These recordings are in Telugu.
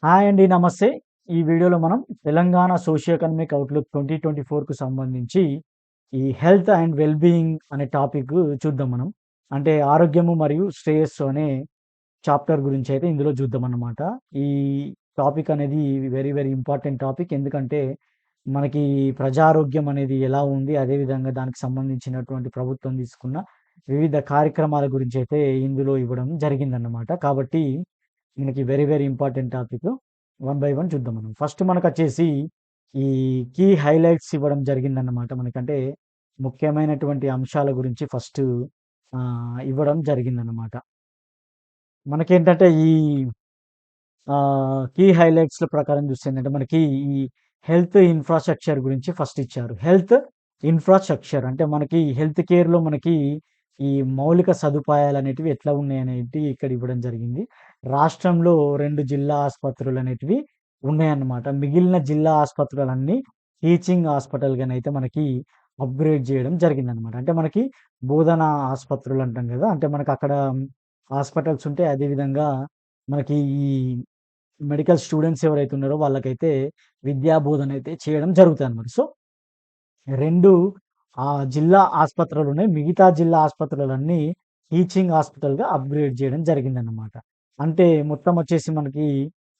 హాయ్ అండి. నమస్తే. ఈ వీడియోలో మనం తెలంగాణ సోషియో ఎకనామిక్ అవుట్‌లుక్ 2024కు సంబంధించి ఈ హెల్త్ అండ్ వెల్ బీయింగ్ అనే టాపిక్ చూద్దాం మనం. అంటే ఆరోగ్యము మరియు శ్రేయస్సు అనే చాప్టర్ గురించి అయితే ఇందులో చూద్దామన్నమాట. ఈ టాపిక్ అనేది వెరీ వెరీ ఇంపార్టెంట్ టాపిక్. ఎందుకంటే మనకి ప్రజారోగ్యం అనేది ఎలా ఉంది, అదేవిధంగా దానికి సంబంధించినటువంటి ప్రభుత్వం తీసుకున్న వివిధ కార్యక్రమాల గురించి అయితే ఇందులో ఇవ్వడం జరిగిందన్నమాట. కాబట్టి మనకి very very important topic. One by one చూద్దాం మనం. ఫస్ట్ మనకొచ్చేసి ఈ కీ హైలైట్స్ ఇవ్వడం జరిగిందన్నమాట. మనకంటే ముఖ్యమైనటువంటి అంశాల గురించి ఫస్ట్ ఇవ్వడం జరిగిందన్నమాట. మనకేంటంటే ఈ కీ హైలైట్స్‌ల ప్రకారం చూస్తే ఏంటంటే మనకి ఈ హెల్త్ ఇన్‌ఫ్రాస్ట్రక్చర్ గురించి ఫస్ట్ ఇచ్చారు. హెల్త్ ఇన్‌ఫ్రాస్ట్రక్చర్ అంటే మనకి హెల్త్ కేర్‌లో మనకి ఈ మౌలిక సదుపాయాలనేటివి ఎట్లా ఉన్నాయనేటివి ఇక్కడ ఇవ్వడం జరిగింది. రాష్ట్రంలో 2 జిల్లా ఆస్పత్రులనేటివి ఉన్నాయన్నమాట. మిగిలిన జిల్లా ఆస్పత్రులన్నీ టీచింగ్ హాస్పిటల్‌గానైతే మనకి అప్‌గ్రేడ్ జేయడం జరిగిందన్నమాట. అంటే మనకి బోధనా ఆస్పత్రులు అంటాం గదా! అంటే మనకక్కడ హాస్పిటల్స్ ఉంటాయి. అదే విధంగా మనకి ఈ మెడికల్ స్టూడెంట్స్ ఎవరైతే ఉన్నారో వాళ్ళకైతే విద్యా బోధన అయితే చేయడం జరుగుతదనమాట. సో, 2 జిల్లా ఆస్పత్రులున్నాయి. మిగతా జిల్లా ఆస్పత్రులన్నీ టీచింగ్ హాస్పిటల్‌గా అప్‌గ్రేడ్ చేయడం జరిగిందనమాట. అంటే మొత్తం వచ్చేసి మనకి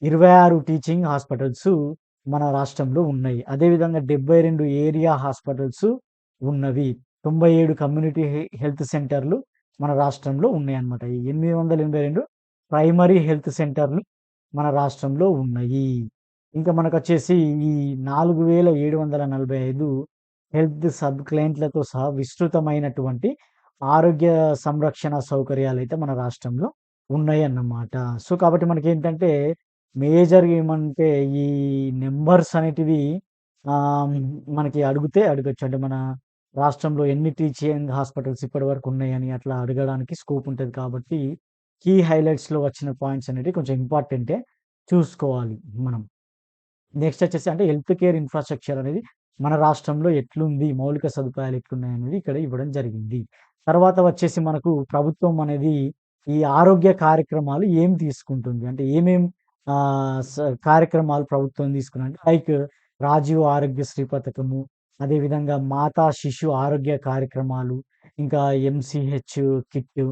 26 టీచింగ్ హాస్పిటల్స్ మన రాష్ట్రంలో ఉన్నాయి. అదేవిధంగా 72 ఏరియా హాస్పిటల్స్ ఉన్నవి. 97 కమ్యూనిటీ హెల్త్ సెంటర్‌లు మన రాష్ట్రంలో ఉన్నాయన్నమాట. ఈ 882 ప్రైమరీ హెల్త్ సెంటర్‌లు మన రాష్ట్రంలో ఉన్నాయి. ఇంకా మనకొచ్చేసి ఈ 4745 హెల్త్ సబ్ క్లయింట్‌లతో సహా విస్తృతమైనటువంటి ఆరోగ్య సంరక్షణ సౌకర్యాలైతే మన రాష్ట్రంలో ఉన్నాయన్నమాట. సో, కాబట్టి మనకేంటంటే మేజర్‌గా ఏమంటే ఈ నంబర్స్ అనేటివి మనకి అడిగితే అడగొచ్చు. అంటే మన రాష్ట్రంలో ఎన్ని టీచింగ్ హాస్పిటల్స్ ఇప్పటివరకు ఉన్నాయని అట్లా అడగడానికి స్కోప్ ఉంటది కాబట్టి కీ హైలైట్స్‌లో వచ్చిన పాయింట్స్ అనేటివి కొంచెం ఇంపార్టెంటే. చూసుకోవాలి మనం. నెక్స్ట్ వచ్చేసి అంటే హెల్త్ కేర్ ఇన్‌ఫ్రాస్ట్రక్చర్ అనేది మన రాష్ట్రంలో ఎట్లుంది? మౌలిక సదుపాయాలు ఎట్లున్నాయనేది ఇక్కడ ఇవ్వడం జరిగింది. తర్వాత వచ్చేసి మనకు ప్రభుత్వం అనేది ఈ ఆరోగ్య కార్యక్రమాలు ఏం తీసుకుంటుంది? అంటే ఏమేం ఆహ్, స కార్యక్రమాలు ప్రభుత్వం తీసుకున్నాయంటే లైక్ రాజీవ్ ఆరోగ్యశ్రీ పథకము, అదేవిధంగా మాతా శిశు ఆరోగ్య కార్యక్రమాలు, ఇంకా ఎంసీహెచ్ కిట్,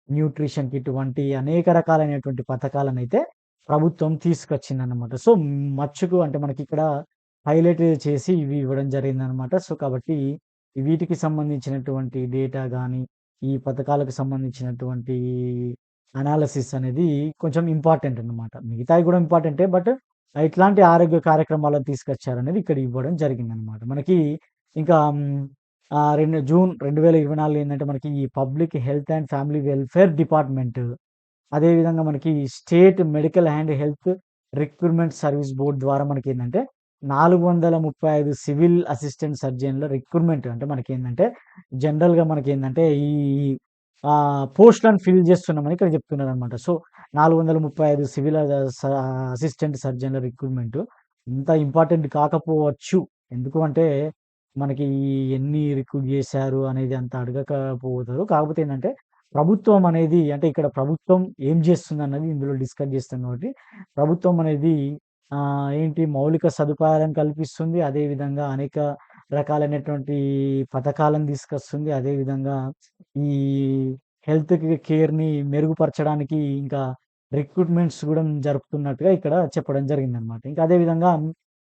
న్యూట్రిషన్ కిట్ వంటి అనేక రకాలైనటువంటి పథకాలనైతే ప్రభుత్వం తీసుకొచ్చిందనమాట. సో, మచ్చుకు అంటే మనకిక్కడ హైలైట్ చేసి ఇవి ఇవ్వడం జరిగిందనమాట. సో, కాబట్టి వీటికి సంబంధించినటువంటి డేటా గాని, ఈ పథకాలకు సంబంధించినటువంటి అనాలిసిస్ అనేది కొంచెం ఇంపార్టెంట్ అన్నమాట. మిగతాయి గూడా ఇంపార్టెంటే. బట్ ఇట్లాంటి ఆరోగ్య కార్యక్రమాలను తీసుకొచ్చారనేది ఇక్కడ ఇవ్వడం జరిగిందనమాట. మనకి ఇంకా జూన్ 2024 ఏందంటే మనకి ఈ public health and family welfare department అదేవిధంగా మనకి state medical and health recruitment service board ద్వారా మనకేందంటే 435 సివిల్ అసిస్టెంట్ సర్జన్‌ల రిక్రూట్‌మెంట్ అంటే మనకేందంటే జనరల్‌గా మనకేందంటే ఈ పోస్ట్‌లను ఫిల్ చేస్తున్నామని ఇక్కడ చెప్తున్నారనమాట. సో, 435 సివిల్ అసిస్టెంట్ సర్జన్‌ల రిక్రూట్‌మెంట్ ఇంత ఇంపార్టెంట్ కాకపోవచ్చు. ఎందుకు అంటే మనకి ఎన్ని రిక్రూట్ చేశారు అనేది అంత అడగకపోతారు. కాకపోతే ఏందంటే ప్రభుత్వం అనేది అంటే ఇక్కడ ప్రభుత్వం ఏం చేస్తుందన్నది ఇందులో డిస్కస్ చేస్తాం కాబట్టి, ప్రభుత్వం అనేది ఏంటి మౌలిక సదుపాయాలను కల్పిస్తుంది. అదేవిధంగా అనేక రకాలైనటువంటి పథకాలను తీసుకొస్తుంది. అదేవిధంగా ఈ హెల్త్ కేర్‌ని మెరుగుపరచడానికి ఇంకా రిక్రూట్‌మెంట్స్ గూడా జరుపుతున్నట్టుగా ఇక్కడ చెప్పడం జరిగిందనమాట. ఇంకా అదే విధంగా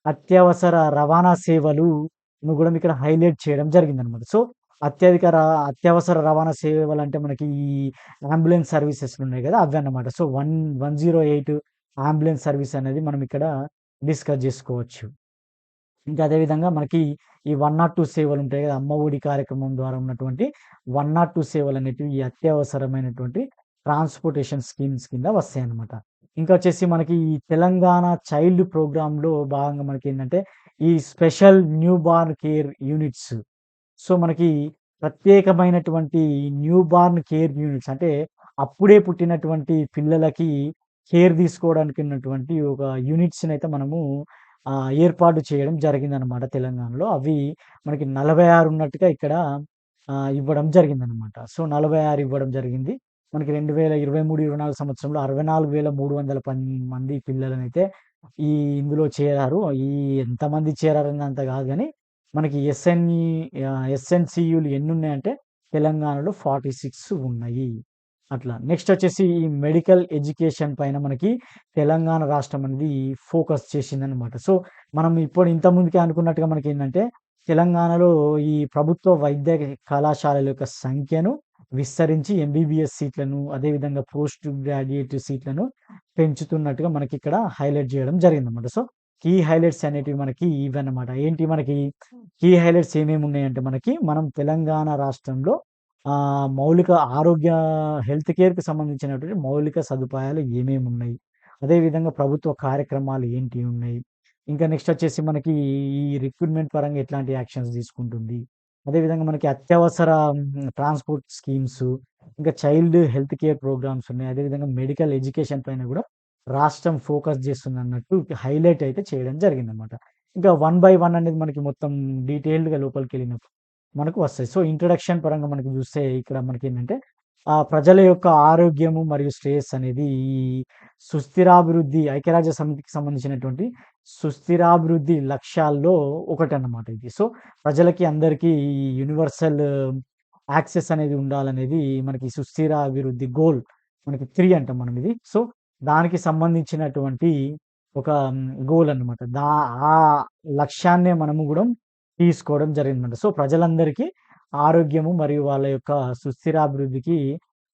అత్యవసర రవాణా సేవలును గూడా ఇక్కడ హైలైట్ చేయడం జరిగిందనమాట. సో, అత్యవసర రవాణా సేవలంటే మనకి ఈ అంబులెన్స్ సర్వీసెస్‌లున్నాయి గదా! అవన్నమాట. సో, 118 అంబులెన్స్ సర్వీస్ అనేది మనం ఇక్కడ డిస్కస్ జేసుకోవచ్చు. ఇంకా అదే విధంగా మనకి ఈ 102 సేవలుంటాయి గదా! అమ్మ ఒడి కార్యక్రమం ద్వారా ఉన్నటువంటి 102 సేవలనేటివి ఈ అత్యవసరమైనటువంటి ట్రాన్స్‌పోర్టేషన్ స్కీమ్స్ కింద వస్తాయన్నమాట. ఇంకా వచ్చేసి మనకి ఈ తెలంగాణ చైల్డ్ ప్రోగ్రామ్‌లో భాగంగా మనకేందంటే, ఈ special new born care units. So, మనకి ప్రత్యేకమైనటువంటి న్యూ బార్న్ కేర్ యూనిట్స్ అంటే అప్పుడే పుట్టినటువంటి పిల్లలకి కేర్ తీసుకోవడానికి ఉన్నటువంటి ఒక యూనిట్స్‌నైతే మనము ఏర్పాటు చేయడం జరిగిందనమాట తెలంగాణలో. అవి మనకి 46 ఉన్నట్టుగా ఇక్కడ ఇవ్వడం జరిగిందనమాట. సో, 46 ఇవ్వడం జరిగింది. మనకి 2023, 24 సంవత్సరంలో 64,300 మంది పిల్లలనైతే ఈ ఇందులో చేరారు. ఎంతమంది చేరారన్నంత కాదు గానీ, మనకి ఎస్ఎన్‌సీయూలు ఎన్నున్నాయంటే తెలంగాణలో 46 ఉన్నాయి. అట్లా. నెక్స్ట్ వచ్చేసి ఈ మెడికల్ ఎడ్యుకేషన్ పైన మనకి తెలంగాణ రాష్ట్రం అనేది ఫోకస్ చేసిందనమాట. సో, మనం ఇప్పుడు ఇంతకుముందుకే అనుకున్నట్టుగా మనకేందంటే, తెలంగాణలో ఈ ప్రభుత్వ వైద్య కళాశాలల యొక్క సంఖ్యను విస్తరించి ఎంబీబీఎస్ సీట్లను, అదేవిధంగా పోస్ట్ గ్రాడ్యుయేట్ సీట్లను పెంచుతున్నట్టుగా మనకిక్కడ హైలైట్ జేయడం జరిగిందనమాట. సో, కీ హైలైట్స్ అనేటివి మనకి ఇవన్నమాట. ఏంటి మనకి కీ హైలైట్స్ ఏమేమున్నాయంటే మనం తెలంగాణ రాష్ట్రంలో మౌలిక ఆరోగ్య హెల్త్ కేర్‌కి సంబంధించినటువంటి మౌలిక సదుపాయాలు ఏమేమున్నాయి? అదేవిధంగా ప్రభుత్వ కార్యక్రమాలు ఏంటి ఉన్నాయి? ఇంకా నెక్స్ట్ వచ్చేసి మనకి ఈ రిక్రూట్‌మెంట్ పరంగా ఎట్లాంటి యాక్షన్స్ తీసుకుంటుంది? అదేవిధంగా మనకి అత్యవసర ట్రాన్స్‌పోర్ట్ స్కీమ్స్, ఇంకా చైల్డ్ హెల్త్ కేర్ ప్రోగ్రామ్స్ ఉన్నాయి. అదేవిధంగా మెడికల్ ఎడ్యుకేషన్ పైన గూడా రాష్ట్రం ఫోకస్ చేస్తుందన్నట్టు హైలైట్ అయితే చేయడం జరిగిందనమాట. ఇంకా వన్ బై వన్ అనేది మనకి మొత్తం డీటెయిల్డ్‌గా లోపలికెళ్ళినప్పుడు మనకు వస్తాయి. సో, ఇంట్రొడక్షన్ పరంగా మనకి చూస్తే ఇక్కడ మనకేంటంటే ప్రజల యొక్క ఆరోగ్యము మరియు శ్రేయస్సు అనేది ఈ సుస్థిరాభివృద్ధి ఐక్యరాజ్య సమితికి సంబంధించినటువంటి సుస్థిరాభివృద్ధి లక్ష్యాల్లో ఒకటన్నమాట ఇది. సో, ప్రజలకి అందరికీ ఈ యూనివర్సల్ యాక్సెస్ అనేది ఉండాలనేది మనకి సుస్థిర అభివృద్ధి గోల్ మనకి 3 అంటాం మనం ఇది. సో, దానికి సంబంధించినటువంటి ఒక గోల్ అన్నమాట. ఆ లక్ష్యాన్నే మనము గూడా తీసుకోవడం జరిగిందన్నమాట. సో, ప్రజలందరికీ ఆరోగ్యము మరియు వాళ్ళ యొక్క సుస్థిరాభివృద్ధికి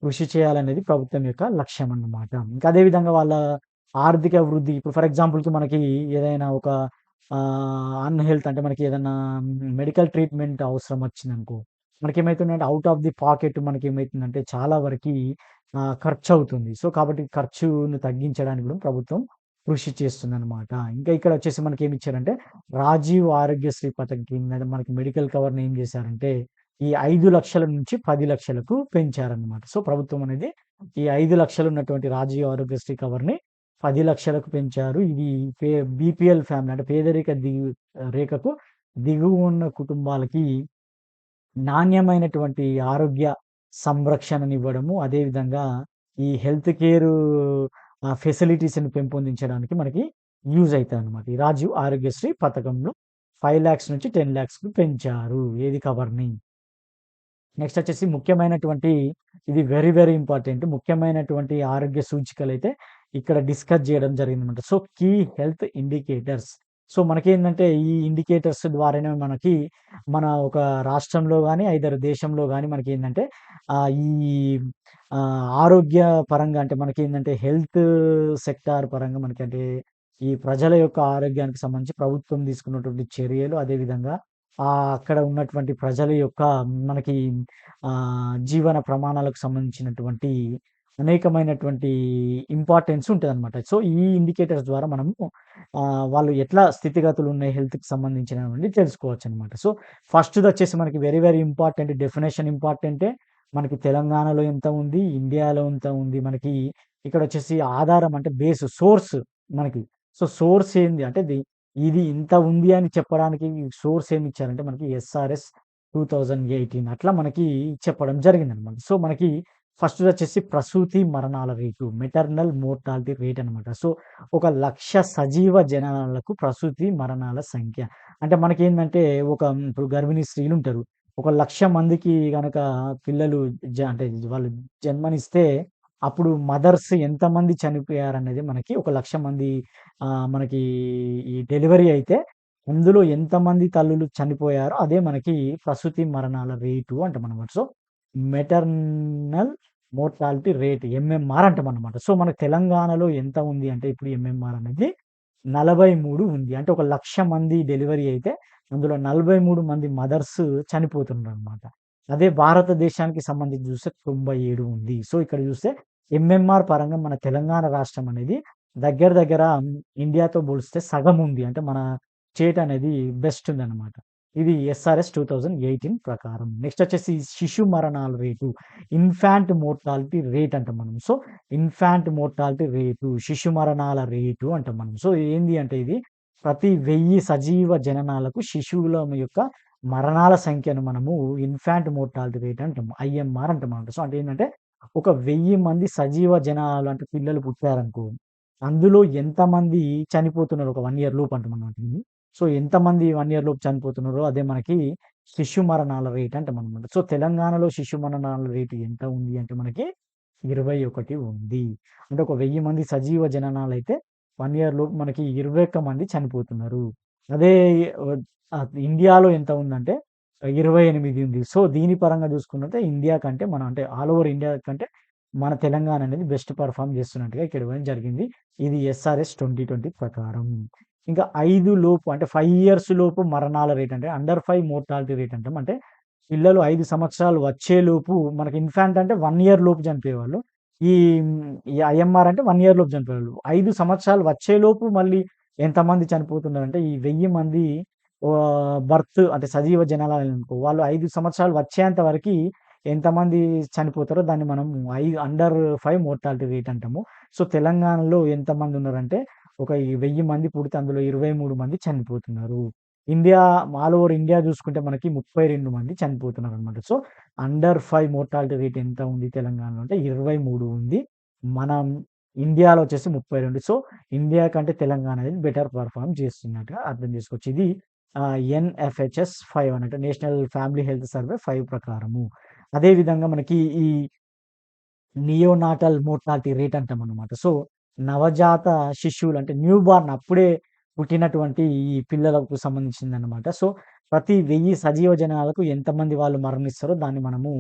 కృషి చేయాలనేది ప్రభుత్వం యొక్క లక్ష్యం అన్నమాట. ఇంకా అదే విధంగా వాళ్ళ ఆర్థిక వృద్ధి ఇప్పుడు ఫర్ ఎగ్జాంపుల్‌కి మనకి ఏదైనా ఒక అన్‌హెల్త్ అంటే మనకి ఏదన్నా మెడికల్ ట్రీట్‌మెంట్ అవసరం వచ్చిందనుకో, మనకేమైతుందంటే ఔట్ ఆఫ్ ది పాకెట్ మనకేమైతుందంటే చాలా వరకి ఖర్చవుతుంది. సో, కాబట్టి ఖర్చును తగ్గించడానికి కూడా ప్రభుత్వం కృషి చేస్తుందనమాట. ఇంకా ఇక్కడ వచ్చేసి మనకేమిచ్చారంటే రాజీవ్ ఆరోగ్యశ్రీ పథకం కింద మనకి మెడికల్ కవర్‌ని ఏం చేశారంటే, ఈ 5,00,000 నుంచి 10,00,000కు పెంచారన్నమాట. సో, ప్రభుత్వం అనేది ఈ 5,00,000 ఉన్నటువంటి రాజీవ్ ఆరోగ్యశ్రీ కవర్‌ని 10,00,000కు పెంచారు. ఇది పే బీపీఎల్ ఫ్యామిలీ అంటే పేదరిక రేఖకు దిగువ ఉన్న కుటుంబాలకి నాణ్యమైనటువంటి ఆరోగ్య సంరక్షణనివ్వడము, అదేవిధంగా ఈ హెల్త్ కేరు ఫెసిలిటీస్‌ని పెంపొందించడానికి మనకి యూజ్ అయితాయన్నమాట. ఈ రాజీవ్ ఆరోగ్యశ్రీ పథకంలో 5,00,000 నుంచి 10,00,000కి పెంచారు. ఏది కవర్‌ని. నెక్స్ట్ వచ్చేసి ముఖ్యమైనటువంటి ఇది వెరీ, వెరీ ఇంపార్టెంట్. ముఖ్యమైనటువంటి ఆరోగ్య సూచికలైతే ఇక్కడ డిస్కస్ జేయడం జరిగిందనమాట. So, key health indicators. So, మనకేందంటే ఈ ఇండికేటర్స్ ద్వారానే మనకి మన ఒక రాష్ట్రంలో గాని, ఐదర్ దేశంలో గాని మనకేందంటే ఈ ఆరోగ్య పరంగా అంటే మనకేందంటే హెల్త్ సెక్టార్ పరంగా మనకంటే ఈ ప్రజల యొక్క ఆరోగ్యానికి సంబంధించి ప్రభుత్వం తీసుకున్నటువంటి చర్యలు, అదేవిధంగా అక్కడ ఉన్నటువంటి ప్రజల యొక్క మనకి జీవన ప్రమాణాలకు సంబంధించినటువంటి అనేకమైనటువంటి ఇంపార్టెన్స్ ఉంటదనమాట. సో, ఈ ఇండికేటర్స్ ద్వారా మనము వాళ్ళు ఎట్లా స్థితిగతులు ఉన్నాయి హెల్త్‌కి సంబంధించినవండి తెలుసుకోవచ్చనమాట. సో, ఫస్ట్‌దొచ్చేసి మనకి వెరీ, వెరీ ఇంపార్టెంట్ డెఫినిషన్ ఇంపార్టెంటే. మనకి తెలంగాణలో ఎంత ఉంది? ఇండియాలో ఎంత ఉంది? మనకి ఇక్కడొచ్చేసి ఆధారం అంటే బేస్ సోర్స్ మనకి. సో, సోర్స్ ఏంది అంటే ఇది ఇంత ఉంది అని చెప్పడానికి సోర్స్ ఏమిచ్చారంటే మనకి ఎస్ఆర్ఎస్ 2018 అట్లా మనకి చెప్పడం జరిగిందనమాట. సో, మనకి ఫస్ట్‌దొచ్చేసి ప్రసూతి మరణాల రేటు మెటర్నల్ మోర్టాలిటీ రేట్ అనమాట. సో, 1,00,000 సజీవ జనాలకు ప్రసూతి మరణాల సంఖ్య. అంటే మనకేందంటే ఇప్పుడు గర్భిణీ స్త్రీలుంటారు. 1,00,000 మందికి గనక పిల్లలు అంటే వాళ్ళు జన్మనిస్తే అప్పుడు మదర్స్ ఎంతమంది చనిపోయారనేది మనకి 1,00,000 మంది మనకి ఈ డెలివరీ అయితే అందులో ఎంతమంది తల్లులు చనిపోయారో అదే మనకి ప్రసూతి మరణాల రేటు అంటామనమాట. So, maternal mortality rate MMR అంటామనమాట. సో, మన తెలంగాణలో ఎంత ఉంది అంటే ఇప్పుడు ఎంఎంఆర్ అనేది 43 ఉంది. అంటే 1,00,000 మంది డెలివరీ అయితే అందులో 43 మంది మదర్స్ చనిపోతున్నారనమాట. అదే భారతదేశానికి సంబంధించి చూస్తే 97 ఉంది. సో, ఇక్కడ చూస్తే ఎంఎంఆర్ పరంగా మన తెలంగాణ రాష్ట్రం అనేది దగ్గర దగ్గర ఇండియాతో పోలిస్తే సగం ఉంది. అంటే మన స్టేట్ అనేది బెస్ట్ ఉందన్నమాట. ఇది ఎస్ఆర్ఎస్ 2018 ప్రకారం. నెక్స్ట్ వచ్చేసి శిశు మరణాల రేటు ఇన్ఫాంట్ మోర్టాలిటీ రేట్ అంటాం మనం. సో, ఇన్ఫాంట్ మోర్టాలిటీ రేటు శిశు మరణాల రేటు అంటాం మనం. సో, ఏంది అంటే ఇది ప్రతి 1000 సజీవ జననాలకు శిశువుల యొక్క మరణాల సంఖ్యను మనము ఇన్ఫాంట్ మోర్టాలిటీ రేట్ అంటాము. ఐఎంఆర్ అంటామనమాట. సో, అంటే ఏంటంటే ఒక 1000 మంది సజీవ జనాలు అంటే పిల్లలు పుట్టారనుకో, అందులో ఎంతమంది చనిపోతున్నారు ఒక 1 ఇయర్ లోపు అంటాం వాటిని. సో, ఎంతమంది 1 ఇయర్ లోపు చనిపోతున్నారో అదే మనకి శిశు మరణాల రేట్ అంటామనమాట. సో, తెలంగాణలో శిశు మరణాల రేటు ఎంత ఉంది అంటే మనకి 21 ఉంది. అంటే ఒక 1000 మంది సజీవ జననాలైతే 1 ఇయర్ లోపు మనకి 21 మంది చనిపోతున్నారు. అదే ఇండియాలో ఎంత ఉందంటే 28 ఉంది. సో, దీని పరంగా చూసుకున్నట్టే ఇండియా కంటే మనం అంటే ఆల్ ఓవర్ ఇండియా కంటే మన తెలంగాణ అనేది బెస్ట్ పెర్ఫార్మ్ చేస్తున్నట్టుగా ఇక్కడ ఇవ్వడం జరిగింది. ఇది ఎస్ఆర్ఎస్ 2020 ప్రకారం. ఇంకా 5 లోపు అంటే 5 ఇయర్స్ లోపు మరణాల రేట్ అంటే అండర్ 5 మోర్టాలిటీ రేట్ అంటాం. అంటే పిల్లలు 5 సంవత్సరాలు వచ్చేలోపు మనకి ఇన్ఫాంట్ అంటే 1 ఇయర్ లోపు చనిపోయేవాళ్ళు. ఈ ఈ ఐఎంఆర్ అంటే 1 ఇయర్ లోపు చనిపోయేవాళ్ళు. 5 సంవత్సరాలు వచ్చేలోపు మళ్ళీ ఎంతమంది చనిపోతున్నారంటే ఈ 1000 మంది బర్త్ అంటే సజీవ జనాలనుకో వాళ్ళు 5 సంవత్సరాలు వచ్చేంత వరకి ఎంతమంది చనిపోతారో దాన్ని మనం అండర్ 5 మోర్టాలిటీ రేట్ అంటాము. సో, తెలంగాణలో ఎంతమంది ఉన్నారంటే ఒక 1000 మంది పుడితే అందులో 23 మంది చనిపోతున్నారు. ఇండియా ఆల్ ఓవర్ ఇండియా చూసుకుంటే మనకి 32 మంది చనిపోతున్నారనమాట. సో, అండర్ 5 మోర్టాలిటీ రేట్ ఎంత ఉంది తెలంగాణలో అంటే 23 ఉంది. మనం ఇండియాలో వచ్చేసి 32. సో, ఇండియా కంటే తెలంగాణ అనేది బెటర్ పెర్ఫార్మ్ చేస్తున్నట్టుగా అర్థం చేసుకోవచ్చు. ఇది ఎన్ఎఫ్‌హెచ్‌ఎస్ 5 అన్నట్టు నేషనల్ ఫ్యామిలీ హెల్త్ సర్వే 5 ప్రకారము. అదే విధంగా మనకి ఈ నియోనాటల్ మోర్టాలిటీ రేట్ అంటామనమాట. సో, నవజాత శిశువులు అంటే న్యూ బార్న్ అప్పుడే పుట్టినటువంటి ఈ పిల్లలకు సంబంధించిందనమాట. సో, ప్రతి 1000 సజీవ జనాలకు ఎంతమంది వాళ్ళు మరణిస్తారో దాన్ని మనము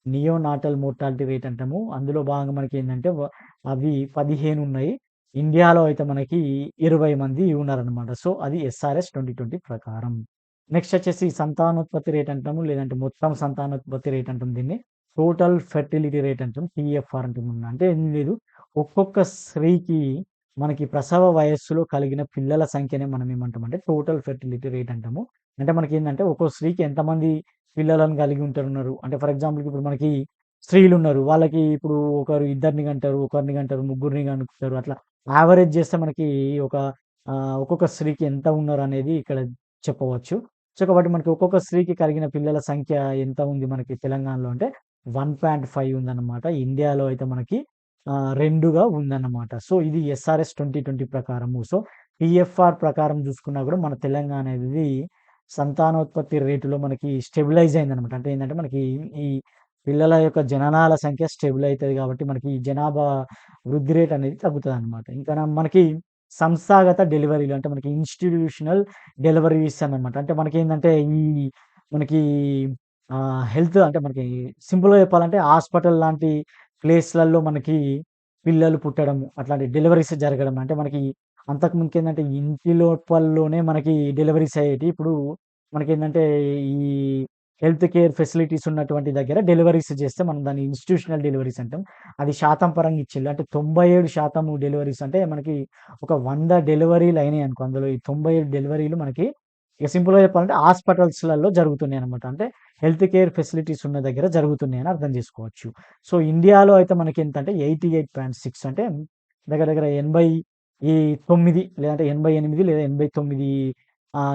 నియోనాటల్ మోర్టాలిటీ రేట్ అంటాము. అందులో భాగంగా మనకేందంటే అవి 15 ఉన్నాయి. ఇండియాలో అయితే మనకి 20 మంది ఉన్నారనమాట. సో, అది ఎస్ఆర్ఎస్ 2020 ప్రకారం. నెక్స్ట్ వచ్చేసి సంతానోత్పత్తి రేట్ అంటాము. లేదంటే మొత్తం సంతానోత్పత్తి రేట్ అంటాం దీన్ని. టోటల్ ఫెర్టిలిటీ రేట్ అంటాం. టీఎఫ్ఆర్ అంటాం. అంటే ఏం లేదు. ఒక్కొక్క స్త్రీకి మనకి ప్రసవ వయస్సులో కలిగిన పిల్లల సంఖ్యనే మనం ఏమంటామంటే టోటల్ ఫెర్టిలిటీ రేట్ అంటాము. అంటే మనకేందంటే ఒక్కో స్త్రీకి ఎంతమంది పిల్లలను కలిగి ఉంటున్నారు. అంటే ఫర్ ఎగ్జాంపుల్‌కి ఇప్పుడు మనకి స్త్రీలున్నారు. వాళ్ళకి ఇప్పుడు ఒకరు ఇద్దరిని కంటారు, ఒకరిని కంటారు, ముగ్గురిని కనుకుంటారు. అట్లా యావరేజ్ చేస్తే మనకి ఒక ఒక్కొక్క స్త్రీకి ఎంత ఉన్నారనేది ఇక్కడ చెప్పవచ్చు. సో, కాబట్టి మనకి ఒక్కొక్క స్త్రీకి కలిగిన పిల్లల సంఖ్య ఎంత ఉంది మనకి తెలంగాణలో అంటే 1.5 ఉందన్నమాట. ఇండియాలో అయితే మనకి 2గా ఉందన్నమాట. సో, ఇది ఎస్ఆర్ఎస్ 2020 ప్రకారము. సో, టీఎఫ్ఆర్ ప్రకారం చూసుకున్నా కూడా మన తెలంగాణ అనేది సంతానోత్పత్తి రేటులో మనకి స్టెబిలైజ్ అయిందన్నమాట. అంటే ఏందంటే మనకి ఈ పిల్లల యొక్క జననాల సంఖ్య స్టేబుల్ అయితది కాబట్టి మనకి జనాభా వృద్ధి రేట్ అనేది తగ్గుతదన్నమాట. ఇంకా మనకి సంస్థాగత డెలివరీలు అంటే మనకి ఇన్‌స్టిట్యూషనల్ డెలివరీస్ అన్నమాట. అంటే మనకేందంటే మనకి హెల్త్ అంటే మనకి సింపుల్‌గా చెప్పాలంటే హాస్పిటల్ లాంటి ప్లేస్‌లలో మనకి పిల్లలు పుట్టడం, అట్లాంటి డెలివరీస్ జరగడం. అంటే మనకి అంతకు ముందుకేందంటే ఇంటి లోపల్లోనే మనకి డెలివరీస్ అయ్యేటియి. ఇప్పుడు మనకేందంటే ఈ హెల్త్ కేర్ ఫెసిలిటీస్ ఉన్నటువంటి దగ్గర డెలివరీస్ చేస్తే మనం దాన్ని ఇన్‌స్టిట్యూషనల్ డెలివరీస్ అంటాం. అది శాతం పరంగా ఇచ్చిళ్ళు. అంటే 97% డెలివరీస్ అంటే మనకి ఒక 100 డెలివరీలు అయినాయనుకో అందులో ఈ 97 డెలివరీలు మనకి ఇక సింపుల్‌గా చెప్పాలంటే హాస్పిటల్స్‌లలో జరుగుతున్నాయన్నమాట. అంటే హెల్త్ కేర్ ఫెసిలిటీస్ ఉన్న దగ్గర జరుగుతున్నాయని అర్థం చేసుకోవచ్చు. సో, ఇండియాలో అయితే మనకెంతంటే 88.6 అంటే దగ్గర దగ్గర 89 లేదంటే 88 లేదా 89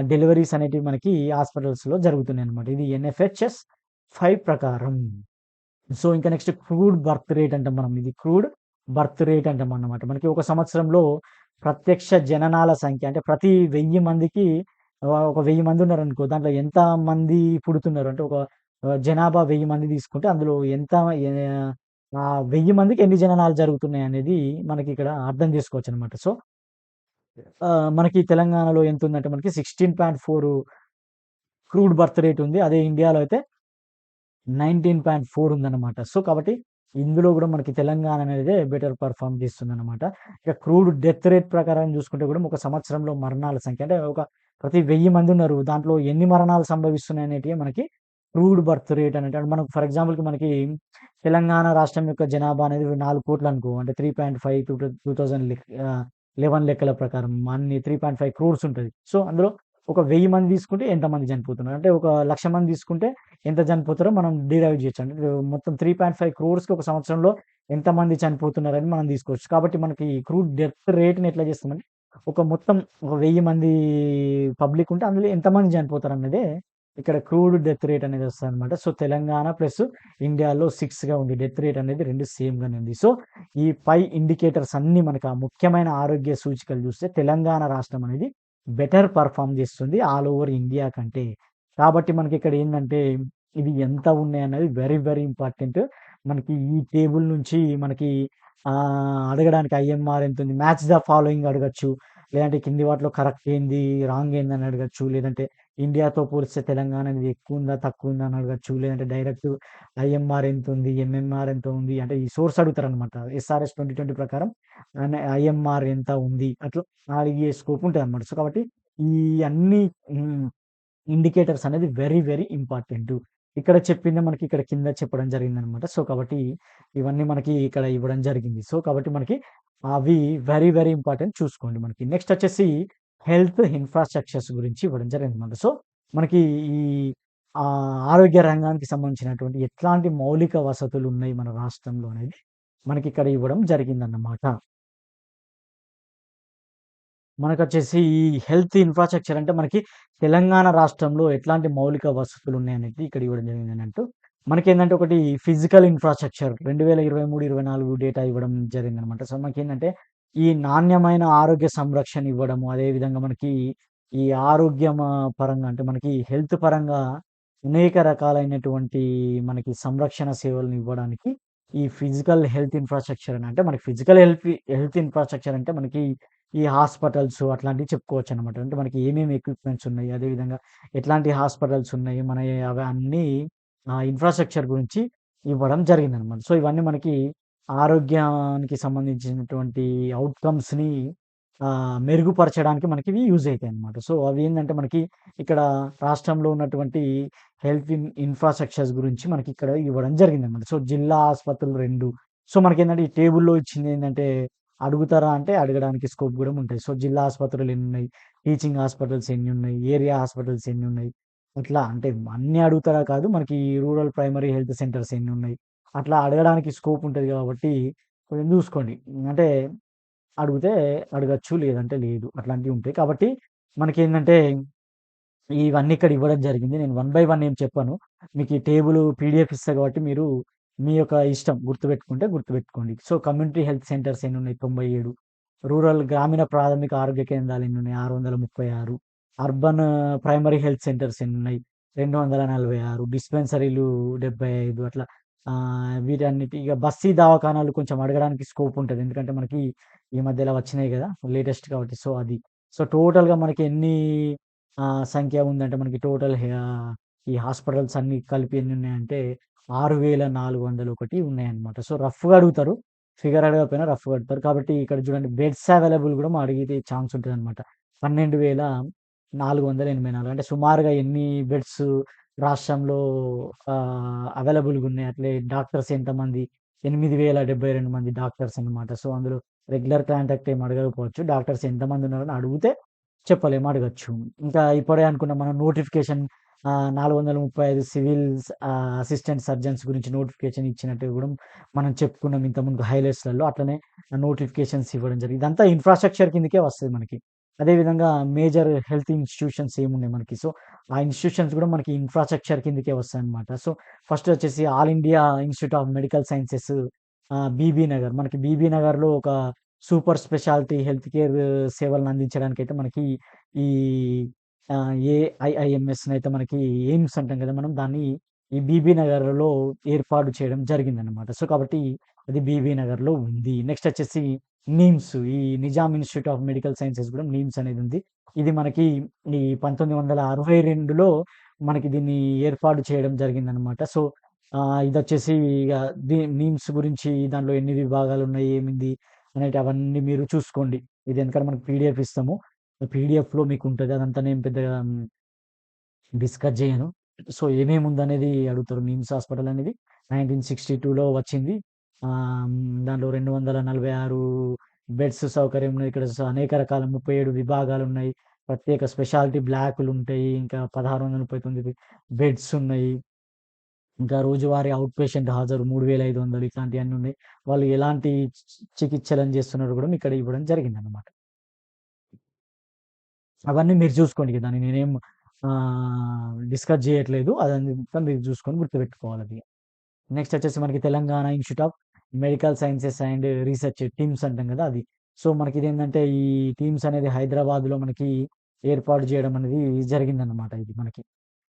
డెలివరీస్ అనేటివి మనకి హాస్పిటల్స్‌లో జరుగుతున్నాయన్నమాట. ఇది ఎన్ఎఫ్‌హెచ్‌ఎస్ 5 ప్రకారం. సో, ఇంకా నెక్స్ట్ క్రూడ్ బర్త్ రేట్ అంటాం మనం. ఇది క్రూడ్ బర్త్ రేట్ అంటామన్నమాట. మనకి ఒక సంవత్సరంలో ప్రత్యక్ష జననాల సంఖ్య అంటే ప్రతి 1000 మందికి ఒక 1000 మంది ఉన్నారనుకో దాంట్లో ఎంత మంది పుడుతున్నారు అంటే ఒక జనాభా 1000 మంది తీసుకుంటే అందులో ఎంత 1000 మందికి ఎన్ని జననాలు జరుగుతున్నాయనేది మనకిక్కడ అర్థం చేసుకోవచ్చనమాట. సో, మనకి తెలంగాణలో ఎంతుందంటే మనకి 16.4 క్రూడ్ బర్త్ రేట్ ఉంది. అదే ఇండియాలో అయితే 19.4 ఉందన్నమాట. సో, కాబట్టి ఇందులో గూడా మనకి తెలంగాణ అనేదే బెటర్ పెర్ఫార్మ్ చేస్తుందన్నమాట. ఇక క్రూడ్ డెత్ రేట్ ప్రకారం చూసుకుంటే గూడా ఒక సంవత్సరంలో మరణాల సంఖ్య అంటే ఒక ప్రతి 1000 మందున్నారు. దాంట్లో ఎన్ని మరణాలు సంభవిస్తున్నాయనేటివి మనకి క్రూడ్ బర్త్ రేట్ అనేటి అంటే మనకు ఫర్ ఎగ్జాంపుల్‌కి మనకి తెలంగాణ రాష్ట్రం యొక్క జనాభా అనేది 4,00,00,000 అనుకో అంటే 3.5 2011 లెక్కల ప్రకారం అన్ని 3.5 క్రోర్స్ ఉంటది. సో, అందులో ఒక 1000 మంది తీసుకుంటే ఎంతమంది చనిపోతున్నారు? అంటే ఒక 1,00,000 మంది తీసుకుంటే ఎంత చనిపోతారో మనం డిరైవ్ చేయొచ్చు. అంటే మొత్తం 3.5 క్రోర్స్‌కి ఒక సంవత్సరంలో ఎంతమంది చనిపోతున్నారని మనం తీసుకోవచ్చు. కాబట్టి మనకి క్రూడ్ డెత్ రేట్‌ని ఎట్లా చేస్తామంటే ఒక మొత్తం ఒక 1000 మంది పబ్లిక్ ఉంటే అందులో ఎంతమంది చనిపోతారన్నదే ఇక్కడ క్రూడ్ డెత్ రేట్ అనేది వస్తదనమాట. సో, తెలంగాణ ప్లస్ ఇండియాలో 6గా ఉంది. డెత్ రేట్ అనేది 2 సేమ్‌గానే ఉంది. సో, ఈ పై ఇండికేటర్స్ అన్నీ మనకు ఆ ముఖ్యమైన ఆరోగ్య సూచికలు చూస్తే తెలంగాణ రాష్ట్రం అనేది బెటర్ పెర్ఫార్మ్ చేస్తుంది ఆల్ ఓవర్ ఇండియా కంటే. కాబట్టి మనకిక్కడ ఏందంటే ఇవి ఎంత ఉన్నాయన్నది వెరీ, వెరీ ఇంపార్టెంట్. మనకి ఈ టేబుల్ నుంచి మనకి అడగడానికి ఐఎంఆర్ ఎంతుంది, మ్యాచ్ ద ఫాలోయింగ్ అడగొచ్చు. లేదంటే కింది వాటిలో కరెక్ట్ ఏంది, రాంగ్ ఏందని అడగొచ్చు. లేదంటే ఇండియాతో పోలిస్తే తెలంగాణ అనేది ఎక్కువుందా, తక్కువుందా అని అడగొచ్చు. లేదంటే డైరెక్ట్ ఐఎంఆర్ ఎంతుంది, ఎంఎంఆర్ ఎంత ఉంది అంటే ఈ సోర్స్ అడుగుతారనమాట. ఎస్ఆర్ఎస్ 2020 ప్రకారం ఐఎంఆర్ ఎంత ఉంది అట్లా అడిగే స్కోప్ ఉంటదనమాట. సో, కాబట్టి ఈ అన్ని హ్మ్. ఇండికేటర్స్ అనేది వెరీ, వెరీ ఇంపార్టెంటు. ఇక్కడ చెప్పిందే మనకి ఇక్కడ కింద చెప్పడం జరిగిందనమాట. సో, కాబట్టి ఇవన్నీ మనకి ఇక్కడ ఇవ్వడం జరిగింది. సో, కాబట్టి మనకి అవి వెరీ, వెరీ ఇంపార్టెంట్ చూసుకోండి మనకి. నెక్స్ట్ వచ్చేసి హెల్త్ ఇన్‌ఫ్రాస్ట్రక్చర్స్ గురించి ఇవ్వడం జరిగిందనమాట. సో, మనకి ఈ ఆరోగ్య రంగానికి సంబంధించినటువంటి ఎట్లాంటి మౌలిక వసతులున్నాయి మన రాష్ట్రంలో అనేది మనకిక్కడ ఇవ్వడం జరిగిందన్నమాట. మనకొచ్చేసి ఈ హెల్త్ ఇన్‌ఫ్రాస్ట్రక్చర్ అంటే మనకి తెలంగాణ రాష్ట్రంలో ఎట్లాంటి మౌలిక వసతులున్నాయనేది ఇక్కడ ఇవ్వడం జరిగిందన్నట్టు. మనకేందంటే ఒకటి ఫిజికల్ ఇన్‌ఫ్రాస్ట్రక్చర్ 2023, 24 డేటా ఇవ్వడం జరిగిందనమాట. సో, మనకేందంటే ఈ నాణ్యమైన ఆరోగ్య సంరక్షణ ఇవ్వడము, అదేవిధంగా మనకి ఈ ఆరోగ్యం పరంగా అంటే మనకి హెల్త్ పరంగా అనేక రకాలైనటువంటి మనకి సంరక్షణ సేవలను ఇవ్వడానికి ఈ ఫిజికల్ హెల్త్ ఇన్‌ఫ్రాస్ట్రక్చర్ అని అంటే మనకి ఫిజికల్ హెల్త్ ఇన్‌ఫ్రాస్ట్రక్చర్ అంటే మనకి ఈ హాస్పిటల్స్ అట్లాంటివి చెప్పుకోవచ్చనమాట. అంటే మనకి ఏమేమి ఎక్విప్‌మెంట్స్ ఉన్నాయి, అదేవిధంగా ఎట్లాంటి హాస్పిటల్స్ ఉన్నాయి, అవి అన్నీ ఇన్‌ఫ్రాస్ట్రక్చర్ గురించి ఇవ్వడం జరిగిందనమాట. సో, ఇవన్నీ మనకి ఆరోగ్యానికి సంబంధించినటువంటి ఔట్‌కమ్స్‌ని మెరుగుపరచడానికి మనకివి యూజ్ అయితాయన్నమాట. సో, అవేందంటే మనకి ఇక్కడ రాష్ట్రంలో ఉన్నటువంటి హెల్త్ ఇన్‌ఫ్రాస్ట్రక్చర్స్ గురించి మనకిక్కడ ఇవ్వడం జరిగిందనమాట. సో, జిల్లా ఆస్పత్రులు 2 సో, మనకేందంటే ఈ టేబుల్‌లో ఇచ్చిందేందంటే అడుగుతారా అంటే అడగడానికి స్కోప్ గూడా ఉంటాయి. సో, జిల్లా ఆస్పత్రులు ఎన్నున్నాయి, టీచింగ్ హాస్పిటల్స్ ఎన్నున్నాయి, ఏరియా హాస్పిటల్స్ ఎన్నున్నాయి, అట్లా అంటే అన్నీ అడుగుతారా కాదు. మనకి రూరల్ ప్రైమరీ హెల్త్ సెంటర్స్ ఎన్నున్నాయి, అట్లా అడగడానికి స్కోప్ ఉంటది గాబట్టి కొంచెం జూసుకోండి. అంటే అడిగితే అడగొచ్చు, లేదంటే లేదు. అట్లాంటివి ఉంటాయి. కాబట్టి మనకేందంటే ఇవన్నీ ఇక్కడ ఇవ్వడం జరిగింది. నేను వన్ బై వన్ ఏం చెప్పను. మీకు ఈ టేబుల్ పీడీఎఫ్ ఇస్తా కాబట్టి మీరు మీ యొక్క ఇష్టం గుర్తుపెట్టుకుంటే గుర్తుపెట్టుకోండి. సో, కమ్యూనిటీ హెల్త్ సెంటర్స్ ఎన్నున్నాయి 97, రూరల్ గ్రామీణ ప్రాథమిక ఆరోగ్య కేంద్రాలు ఎన్నున్నాయి 636, అర్బన్ ప్రైమరీ హెల్త్ సెంటర్స్ ఎన్నున్నాయి 246, డిస్పెన్సరీలు 75 అట్లా వీటన్నిటి ఇక బస్తీ దవాఖానాలు కొంచెం అడగడానికి స్కోప్ ఉంటది. ఎందుకంటే మనకి ఈ మధ్యలో వచ్చినాయి గదా! లేటెస్ట్ కాబట్టి సో, అది. సో, టోటల్‌గా మనకి ఎన్ని సంఖ్య ఉందంటే మనకి ఈ హాస్పిటల్స్ అన్నీ కలిపి ఎన్నున్నాయంటే 6,401 ఉన్నాయన్నమాట. సో, రఫ్‌గా అడుగుతారు. ఫిగర్ అడగకపోయినా రఫ్‌గా అడుగుతారు. కాబట్టి ఇక్కడ చూడండి బెడ్స్ అవైలబుల్ గూడా అడిగితే ఛాన్స్ ఉంటదన్నమాట. 12,484 అంటే సుమారుగా ఎన్ని బెడ్స్ రాష్ట్రంలో అవైలబుల్‌గా ఉన్నాయి. అట్లే డాక్టర్స్ ఎంతమంది 8,072 మంది డాక్టర్స్ అన్నమాట. సో, అందులో రెగ్యులర్ కాంటాక్ట్ ఏమి అడగకపోవచ్చు. డాక్టర్స్ ఎంతమంది ఉన్నారని అడిగితే చెప్పలేము, అడగొచ్చు. ఇంకా ఇప్పుడే అనుకున్నాం మనం నోటిఫికేషన్ 435 అసిస్టెంట్ సర్జన్స్ గురించి నోటిఫికేషన్ ఇచ్చినట్టు గూడా మనం చెప్పుకున్నాం ఇంతకుముందు హైలైట్స్‌లలో. అట్లనే నోటిఫికేషన్స్ ఇవ్వడం జరిగింది. ఇదంతా ఇన్‌ఫ్రాస్ట్రక్చర్ కిందకే వస్తది మనకి. అదే విధంగా మేజర్ హెల్త్ ఇన్‌స్టిట్యూషన్స్ ఏమున్నాయి మనకి. సో, ఆ ఇన్‌స్టిట్యూషన్స్ గూడా మనకి ఇన్‌ఫ్రాస్ట్రక్చర్ కిందకే వస్తాయన్నమాట. సో, ఫస్ట్ వచ్చేసి all India Institute of Medical Sciences Bibi Nagar. మనకి బీబీ నగర్‌లో ఒక సూపర్ స్పెషాలిటీ హెల్త్ కేర్ సేవలను అందించడానికైతే మనకి ఈ ఏఐఐఎంఎస్‌నైతే మనకి ఎయిమ్స్ అంటాం కదా! మనం దాన్ని ఈ బీబీ నగర్‌లో ఏర్పాటు చేయడం జరిగిందనమాట. సో, కాబట్టి అది బీబీ నగర్‌లో ఉంది. నెక్స్ట్ వచ్చేసి నిమ్స్ ఈ Nizam institute of Medical sciences కూడా నిమ్స్ అనేది ఉంది. ఇది మనకి ఈ 1962లో మనకి దీన్ని ఏర్పాటు చేయడం జరిగిందనమాట. సో, ఇదొచ్చేసి ఇగ నిమ్స్ గురించి దాంట్లో ఎన్ని విభాగాలున్నాయి, ఏమింది అనేటివి అవన్నీ మీరు చూసుకోండి. ఇది ఎందుకంటే మనకు పీడీఎఫ్ ఇస్తాము. పీడీఎఫ్‌లో మీకుంటది. అదంతా నేను పెద్దగా డిస్కస్ జేయను. సో, ఏమేముందనేది అడుగుతారు. నిమ్స్ హాస్పిటల్ అనేది 1962లో వచ్చింది. దాంట్లో 246 బెడ్స్ సౌకర్యం ఉన్నది. ఇక్కడ అనేక రకాల 37 విభాగాలున్నాయి. ప్రత్యేక స్పెషాలిటీ బ్లాకులుంటాయి. ఇంకా 1639 బెడ్స్ ఉన్నాయి. ఇంకా రోజువారీ ఔట్ పేషెంట్ హాజరు 3500 ఇట్లాంటియన్నీ ఉన్నాయి. వాళ్ళు ఎలాంటి చికిత్సలను జేస్తున్నారో గూడా ఇక్కడ ఇవ్వడం జరిగిందనమాట. అవన్నీ మీరు చూసుకోండి. దాన్ని నేనేం డిస్కస్ చేయట్లేదు. అదంతా మీరు చూసుకొని గుర్తుపెట్టుకోవాలది. నెక్స్ట్ వచ్చేసి మనకి Telangana institute of Medical sciences and research TIMS అంటాం కదా! అది. సో, మనకిదేందంటే ఈ టిమ్స్ అనేది హైదరాబాద్‌లో మనకి ఏర్పాటు చేయడం అనేది జరిగిందన్నమాట ఇది మనకి.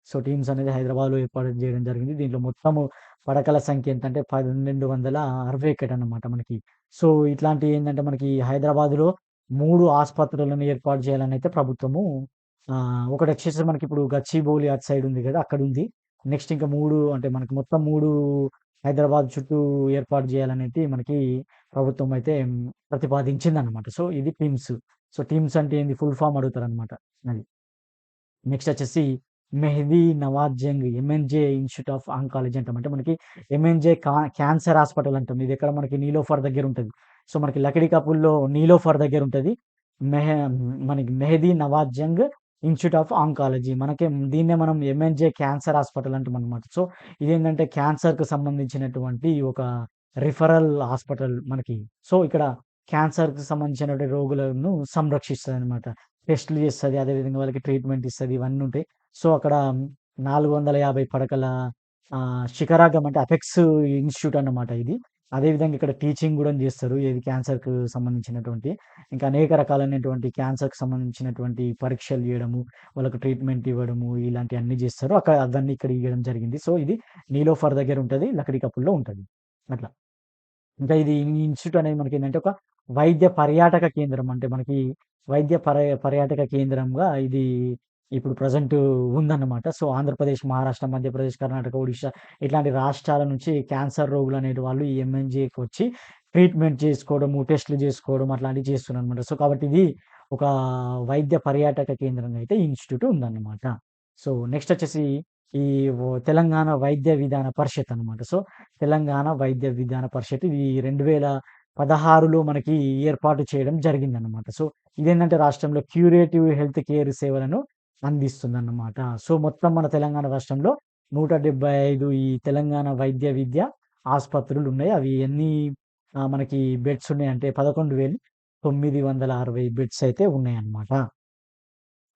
సో, టీమ్స్ అనేది హైదరాబాద్‌లో ఏర్పాటు చేయడం జరిగింది. దీంట్లో మొత్తము పడకల సంఖ్య ఎంతంటే 1261 అన్నమాట మనకి. సో, ఇట్లాంటియి ఏందంటే మనకి హైదరాబాద్‌లో 3 ఆస్పత్రులను ఏర్పాటు చేయాలనైతే ప్రభుత్వము ఒకటొచ్చేసి మనకిప్పుడు గచ్చిబౌలి అటు సైడ్ ఉంది గదా! అక్కడుంది. నెక్స్ట్ ఇంకా 3 అంటే మనకి మొత్తం 3 హైదరాబాద్ చుట్టూ ఏర్పాటు చేయాలనేది మనకి ప్రభుత్వం అయితే ప్రతిపాదించిందన్నమాట. సో, ఇది టిమ్స్. సో, టిమ్స్ అంటే ఏంది ఫుల్ ఫార్మ్ అడుగుతారన్నమాట. అది. నెక్స్ట్ వచ్చేసి Mehdi Nawaz Jung MNJ institute of oncology అంటాం. అంటే మనకి ఎంఎన్‌జే క్యాన్సర్ హాస్పిటల్ అంటాం. ఇది ఎక్కడ మనకి నీలోఫర్ దగ్గర ఉంటది. సో, మనకి లకిడి కపూర్‌లో నీలోఫర్ దగ్గర ఉంటది. మెహ మనకి Mehdi Nawaz Jung institute of oncology. దీన్నే మనం ఎంఎన్‌జే క్యాన్సర్ హాస్పిటల్ అంటామనమాట. సో, ఇదేంటంటే క్యాన్సర్‌కి సంబంధించినటువంటి ఒక రిఫరల్ హాస్పిటల్ మనకి. సో, ఇక్కడ క్యాన్సర్‌కి సంబంధించినటువంటి రోగులను సంరక్షిస్తదనమాట. టెస్ట్‌లు చేస్తది. అదేవిధంగా వాళ్ళకి ట్రీట్‌మెంట్ ఇస్తది. ఇవన్నీ ఉంటాయి. సో, అక్కడ 450 పడకల శిఖరాగ్రం అంటే అపెక్స్ ఇన్‌స్టిట్యూట్ అన్నమాట ఇది. అదేవిధంగా ఇక్కడ టీచింగ్ గూడా జేస్తారు. ఏది క్యాన్సర్‌కు సంబంధించినటువంటి ఇంకా అనేక రకాలైనటువంటి క్యాన్సర్‌కి సంబంధించినటువంటి పరీక్షలు జేయడము, వాళ్ళకి ట్రీట్‌మెంట్ ఇవ్వడము ఇలాంటియన్నీ జేస్తారు. అవన్నీ ఇక్కడ ఇయ్యడం జరిగింది. సో, ఇది నీలోఫర్ దగ్గర ఉంటది. లకడీ కప్పుల్లో ఉంటది. అట్లా. ఇంకా ఇది ఈ ఇన్‌స్టిట్యూట్ అనేది మనకేందంటే ఒక వైద్య పర్యాటక కేంద్రం. అంటే మనకి వైద్య పర్యాటక కేంద్రంగా ఇది ఇప్పుడు ప్రెజెంట్ ఉందన్నమాట. సో, ఆంధ్రప్రదేశ్, మహారాష్ట్ర, మధ్యప్రదేశ్, కర్ణాటక, ఒడిషా ఇట్లాంటి రాష్ట్రాల నుంచి క్యాన్సర్ రోగులనేటి వాళ్ళు ఈ ఎంఎన్‌జేకి వచ్చి ట్రీట్‌మెంట్ చేసుకోవడము, టెస్ట్‌లు చేసుకోవడం అట్లాంటివి చేస్తున్నారనమాట. సో, కాబట్టి ఇది ఒక వైద్య పర్యాటక కేంద్రంగా అయితే ఈ ఇన్‌స్టిట్యూట్ ఉందన్నమాట. సో, నెక్స్ట్ వచ్చేసి ఈ తెలంగాణ వైద్య విధాన పరిషత్ అన్నమాట. సో, తెలంగాణ వైద్య విధాన పరిషత్ ఇది 2016లో మనకి ఏర్పాటు చేయడం జరిగిందనమాట. సో, ఇదేంటంటే రాష్ట్రంలో క్యూరేటివ్ హెల్త్ కేర్ సేవలను అందిస్తుందన్నమాట. సో, మొత్తం మన తెలంగాణ రాష్ట్రంలో 175 ఈ తెలంగాణ వైద్య విద్య ఆస్పత్రులున్నాయి. అవి ఎన్ని మనకి బెడ్స్ ఉన్నాయంటే 11,960 బెడ్స్ అయితే ఉన్నాయన్నమాట.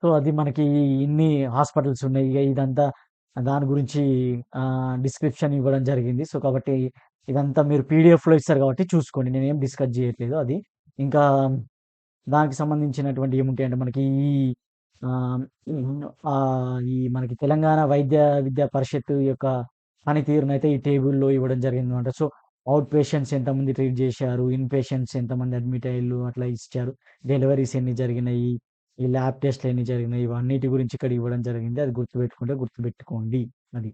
సో, అది మనకి ఇన్ని హాస్పిటల్స్ ఉన్నాయి. ఇగ ఇదంతా దాని గురించి డిస్క్రిప్షన్ ఇవ్వడం జరిగింది. సో, కాబట్టి ఇదంతా మీరు పీడీఎఫ్‌లో ఇస్తారు కాబట్టి చూసుకోండి. నేనేం డిస్కస్ చేయట్లేదు అది. ఇంకా దానికి సంబంధించినటువంటి ఏముంటాయంటే మనకి ఈ ఆహ్, హ్మ్. ఈ మనకి తెలంగాణ వైద్య విద్యా పరిషత్తు యొక్క పనితీరునైతే ఈ టేబుల్‌లో ఇవ్వడం జరిగిందనమాట. సో, ఔట్ పేషెంట్స్ ఎంతమంది ట్రీట్ జేశారు, ఇన్ పేషెంట్స్ ఎంతమంది అడ్మిట్ అయ్యిల్లు అట్లా ఇచ్చారు. డెలివరీస్ ఎన్ని జరిగినాయి, ఈ ల్యాబ్ టెస్ట్‌లు ఎన్ని జరిగినాయి, ఇవన్నిటి గురించి ఇక్కడ ఇవ్వడం జరిగింది. అది గుర్తుపెట్టుకుంటే గుర్తుపెట్టుకోండి. అది.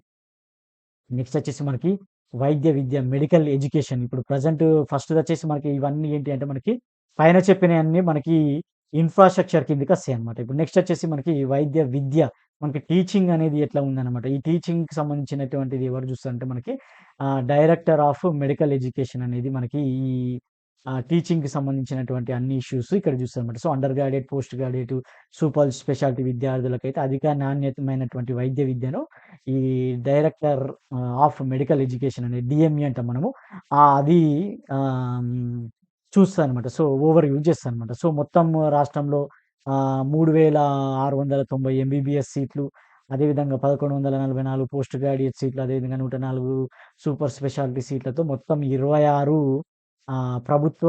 నెక్స్ట్ వచ్చేసి మనకి వైద్య విద్య, మెడికల్ ఎడ్యుకేషన్. ఇప్పుడు ప్రెజెంట్ ఫస్ట్‌దొచ్చేసి మనకి ఇవన్నీ ఏంటి అంటే మనకి పైన చెప్పినయన్నీ మనకి ఇన్‌ఫ్రాస్ట్రక్చర్ కిందకొస్తాయన్నమాట. ఇప్పుడు నెక్స్ట్ వచ్చేసి మనకి వైద్య విద్య. మనకి టీచింగ్ అనేది ఎట్లా ఉందన్నమాట. ఈ టీచింగ్‌కి సంబంధించినటువంటిది ఎవరు చూస్తారంటే మనకి డైరెక్టర్ ఆఫ్ మెడికల్ ఎడ్యుకేషన్ అనేది మనకి ఈ టీచింగ్‌కి సంబంధించినటువంటి అన్ని ఇష్యూస్ ఇక్కడ చూస్తారన్నమాట. So, undergraduate, postgraduate, super speciality విద్యార్థులకైతే అధిక నాణ్యతమైనటువంటి వైద్య విద్యను ఈ డైరెక్టర్ ఆఫ్ మెడికల్ ఎడ్యుకేషన్ అనేది డీఎంఈ అంటాం మనము. అది ఆహ్, హ్మ్, చూస్తదనమాట. సో, ఓవర్‌వ్యూ చేస్తదనమాట. సో, మొత్తం రాష్ట్రంలో 3690 ఎంబీబీఎస్ సీట్లు, అదేవిధంగా 1144 పోస్ట్ గ్రాడ్యుయేట్ సీట్లు, అదేవిధంగా 104 సూపర్ స్పెషాలిటీ సీట్లతో మొత్తం 26 ప్రభుత్వ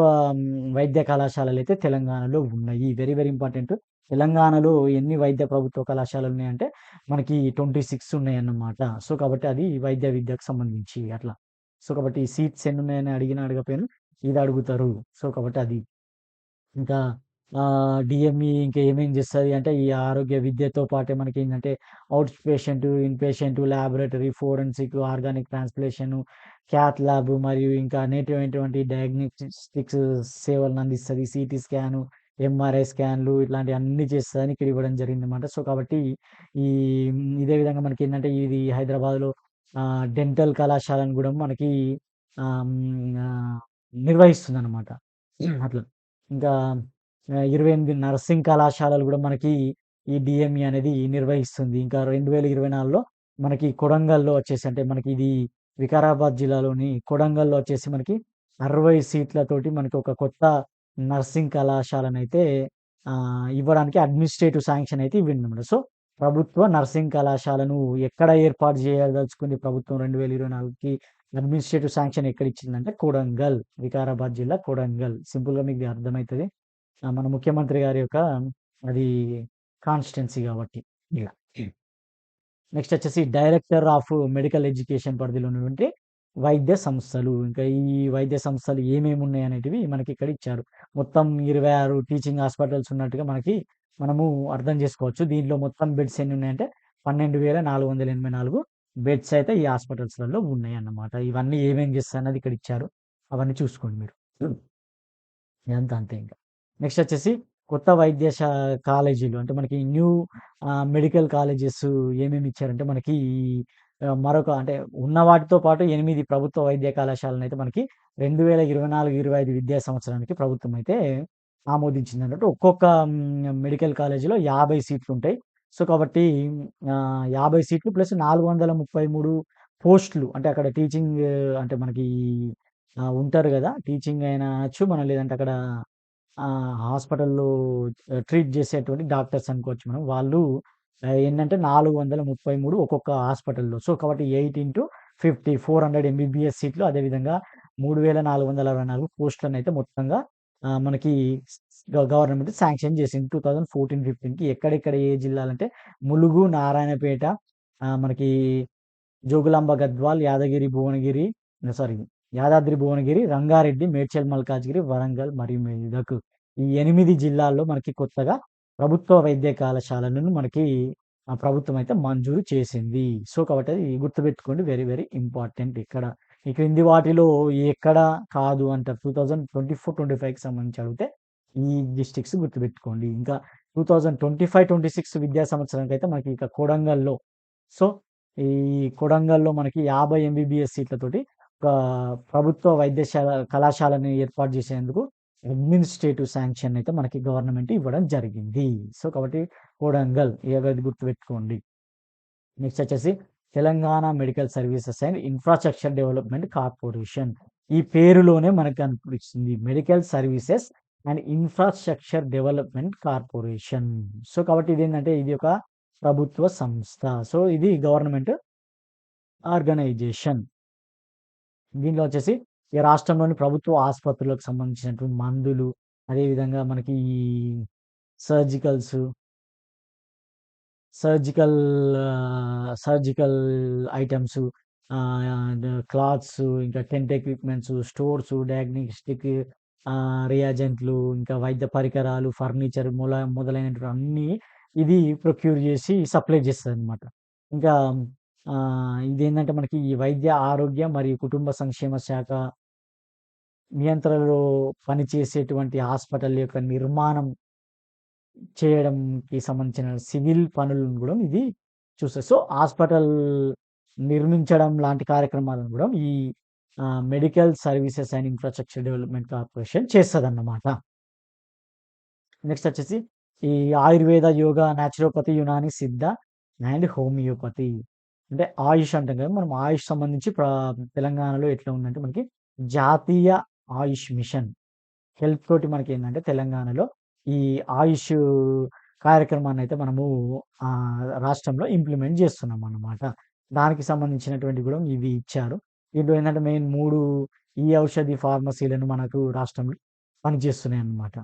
వైద్య కళాశాలలైతే తెలంగాణలో ఉన్నాయి. Very, very important. తెలంగాణలో ఎన్ని వైద్య ప్రభుత్వ కళాశాలలున్నాయంటే మనకి 26 ఉన్నాయన్నమాట. సో, కాబట్టి అది వైద్య విద్యకు సంబంధించి అట్లా. సో, కాబట్టి సీట్స్ ఎన్నున్నాయని అడిగినా అడగకపోయినా ఇది అడుగుతారు. సో, కాబట్టి అది. ఇంకా డీఎంఈ ఇంకా ఏమేం చేస్తది అంటే, ఈ ఆరోగ్య విద్యతో పాటే మనకేందంటే, outpatient, inpatient, laboratory, forensic, organic transplantation, cath lab మరియు ఇంకా అనేకమైనటువంటి డయాగ్నోస్టిక్స్ సేవలను అందిస్తది. సీటీ స్కాను, ఎంఆర్ఐ స్కాన్‌లు ఇట్లాంటియన్నీ చేస్తదని ఇక్కడ ఇవ్వడం జరిగిందనమాట. సో, కాబట్టి ఈ ఇదే విధంగా మనకేందంటే, ఇది హైదరాబాద్‌లో డెంటల్ కళాశాలను గూడా మనకి నిర్వహిస్తుందనమాట. అట్లా. ఇంకా 28 నర్సింగ్ కళాశాలలు గూడా మనకి ఈ డీఎంఈ అనేది నిర్వహిస్తుంది. ఇంకా 2024లో మనకి కొడంగల్‌లో వచ్చేసి అంటే మనకి ఇది వికారాబాద్ జిల్లాలోని కొడంగల్‌లో వచ్చేసి మనకి 60 సీట్లతోటి మనకి ఒక కొత్త నర్సింగ్ కళాశాలనైతే ఇవ్వడానికి అడ్మినిస్ట్రేటివ్ శాంక్షన్ అయితే ఇవ్విందన్నమాట. సో, ప్రభుత్వ నర్సింగ్ కళాశాలను ఎక్కడ ఏర్పాటు చేయదలుచుకుంది ప్రభుత్వం 2024కి అడ్మినిస్ట్రేటివ్ శాంక్షన్ ఎక్కడిచ్చిందంటే కొడంగల్, వికారాబాద్ జిల్లా కొడంగల్. సింపుల్‌గా మీకు అర్థమైతది. మన ముఖ్యమంత్రి గారి యొక్క అది కాన్స్టిట్యున్సీ కాబట్టి ఇలా. నెక్స్ట్ వచ్చేసి డైరెక్టర్ ఆఫ్ మెడికల్ ఎడ్యుకేషన్ పరిధిలో ఉన్నటువంటి వైద్య సంస్థలు. ఇంకా ఈ వైద్య సంస్థలు ఏమేమి ఉన్నాయి అనేటివి మనకి ఇక్కడ ఇచ్చారు. మొత్తం 26 టీచింగ్ హాస్పిటల్స్ ఉన్నట్టుగా మనము అర్థం చేసుకోవచ్చు. దీంట్లో మొత్తం బెడ్స్ ఎన్ని ఉన్నాయంటే 12,484 బెడ్స్ అయితే ఈ హాస్పిటల్స్‌లలో ఉన్నాయన్నమాట. ఇవన్నీ ఏమేం చేస్తాయన్నది ఇక్కడ ఇచ్చారు. అవన్నీ చూసుకోండి మీరు. ఇదంతా అంతే ఇంక. నెక్స్ట్ వచ్చేసి కొత్త కాలేజీలు అంటే మనకి న్యూ మెడికల్ కాలేజెస్ ఏమేమి ఇచ్చారంటే మనకి మరొక అంటే ఉన్న వాటితో పాటు 8 ప్రభుత్వ వైద్య కళాశాలనైతే మనకి 2024, 25 విద్యా సంవత్సరానికి ప్రభుత్వం అయితే ఆమోదించిందన్నట్టు. ఒక్కొక్క మెడికల్ కాలేజీలో 50 సీట్లుంటాయి. సో, కాబట్టి 50 సీట్లు ప్లస్ 433 పోస్టులు అంటే అక్కడ టీచింగ్ అంటే మనకి ఉంటారు గదా! టీచింగ్ అయినా అనొచ్చు. మనం లేదంటే అక్కడ హాస్పిటల్‌లో ట్రీట్ చేసేటువంటి డాక్టర్స్ అనుకోవచ్చు మనం. వాళ్ళు ఏంటంటే 433 ఒక్కొక్క హాస్పిటల్‌లో. సో, కాబట్టి 8/50 400 ఎంబీబీఎస్ సీట్లు అదేవిధంగా 3,464 పోస్టులనైతే మొత్తంగా మనకి గవర్నమెంట్ శాంక్షన్ చేసింది. 2014, 15కి ఎక్కడెక్కడ ఏ జిల్లాలంటే ములుగు, నారాయణపేట, మనకి జోగులాంబ గద్వాల్, సారీ యాదాద్రి భువనగిరి, రంగారెడ్డి, మేడ్చల్ మల్కాజ్గిరి, వరంగల్ మరియు మెదక్. ఈ 8 జిల్లాల్లో మనకి కొత్తగా ప్రభుత్వ వైద్య కళాశాలలను మనకి ప్రభుత్వం అయితే మంజూరు చేసింది. సో, కాబట్టి అది గుర్తుపెట్టుకోండి. వెరీ, వెరీ ఇంపార్టెంట్ ఇక్కడ. ఈ క్రింది వాటిలో ఎక్కడ కాదు అంటారు. 2024, 25కి సంబంధించి అడిగితే ఈ డిస్ట్రిక్ట్స్ గుర్తుపెట్టుకోండి. ఇంకా 2025, 26 విద్యా సంవత్సరానికైతే మనకి ఇక కొడంగల్‌లో సో, ఈ కొడంగల్‌లో మనకి 50 ఎంబీబీఎస్ సీట్లతోటి ఒక ప్రభుత్వ కళాశాలని ఏర్పాటు చేసేందుకు అడ్మినిస్ట్రేటివ్ శాంక్షన్ అయితే మనకి గవర్నమెంట్ ఇవ్వడం జరిగింది. సో, కాబట్టి కొడంగల్ ఇది గుర్తుపెట్టుకోండి. నెక్స్ట్ వచ్చేసి Telangana medical services and infrastructure development corporation. ఈ పేరులోనే మనకు కనిపిస్తుంది. Medical services and infrastructure development corporation. So, కాబట్టి ఇదేంటంటే ఇది ఒక ప్రభుత్వ సంస్థ. సో, ఇది గవర్నమెంట్ ఆర్గనైజేషన్. దీంట్లో వచ్చేసి ఈ రాష్ట్రంలోని ప్రభుత్వ ఆసుపత్రులకు సంబంధించినటువంటి మందులు, అదేవిధంగా మనకి ఈ surgicals, surgical surgical items, clothes, ఇంకా టెంట్ ఎక్విప్‌మెంట్స్, స్టోర్స్, డయాగ్నోస్టిక్ రియాజెంట్లు, ఇంకా వైద్య పరికరాలు, ఫర్నిచర్ మొదలైనటువంటి అన్నీ ఇది ప్రొక్యూర్ చేసి సప్లై చేస్తదనమాట. ఇంకా ఇదేంటంటే మనకి ఈ వైద్య ఆరోగ్య మరియు కుటుంబ సంక్షేమ శాఖ నియంత్రణలో పనిచేసేటువంటి హాస్పిటల్ యొక్క నిర్మాణం చేయడంకి సంబంధించిన సివిల్ పనులను గూడా ఇది చూస్తది. సో, హాస్పిటల్ నిర్మించడం లాంటి కార్యక్రమాలను గూడా ఈ medical services and infrastructure development corporation చేస్తదన్నమాట. నెక్స్ట్ వచ్చేసి ఈ ఆయుర్వేద, యోగా, నేచురోపతి, యునాని, సిద్ధ అండ్ హోమియోపతి. అంటే ఆయుష్ అంటాం కదా! మనం ఆయుష్ సంబంధించి తెలంగాణలో ఎట్లా ఉందంటే మనకి జాతీయ ఆయుష్ మిషన్ హెల్ప్ తోటి మనకేందంటే తెలంగాణలో ఈ ఆయుష్ కార్యక్రమాన్నయితే మనము రాష్ట్రంలో ఇంప్లిమెంట్ చేస్తున్నామన్నమాట. దానికి సంబంధించినటువంటివి గూడా ఇవి ఇచ్చారు. దీంట్లో ఏందంటే మెయిన్ 3 ఈ ఔషధి ఫార్మసీలను మనకు రాష్ట్రంలో పనిచేస్తున్నాయన్నమాట.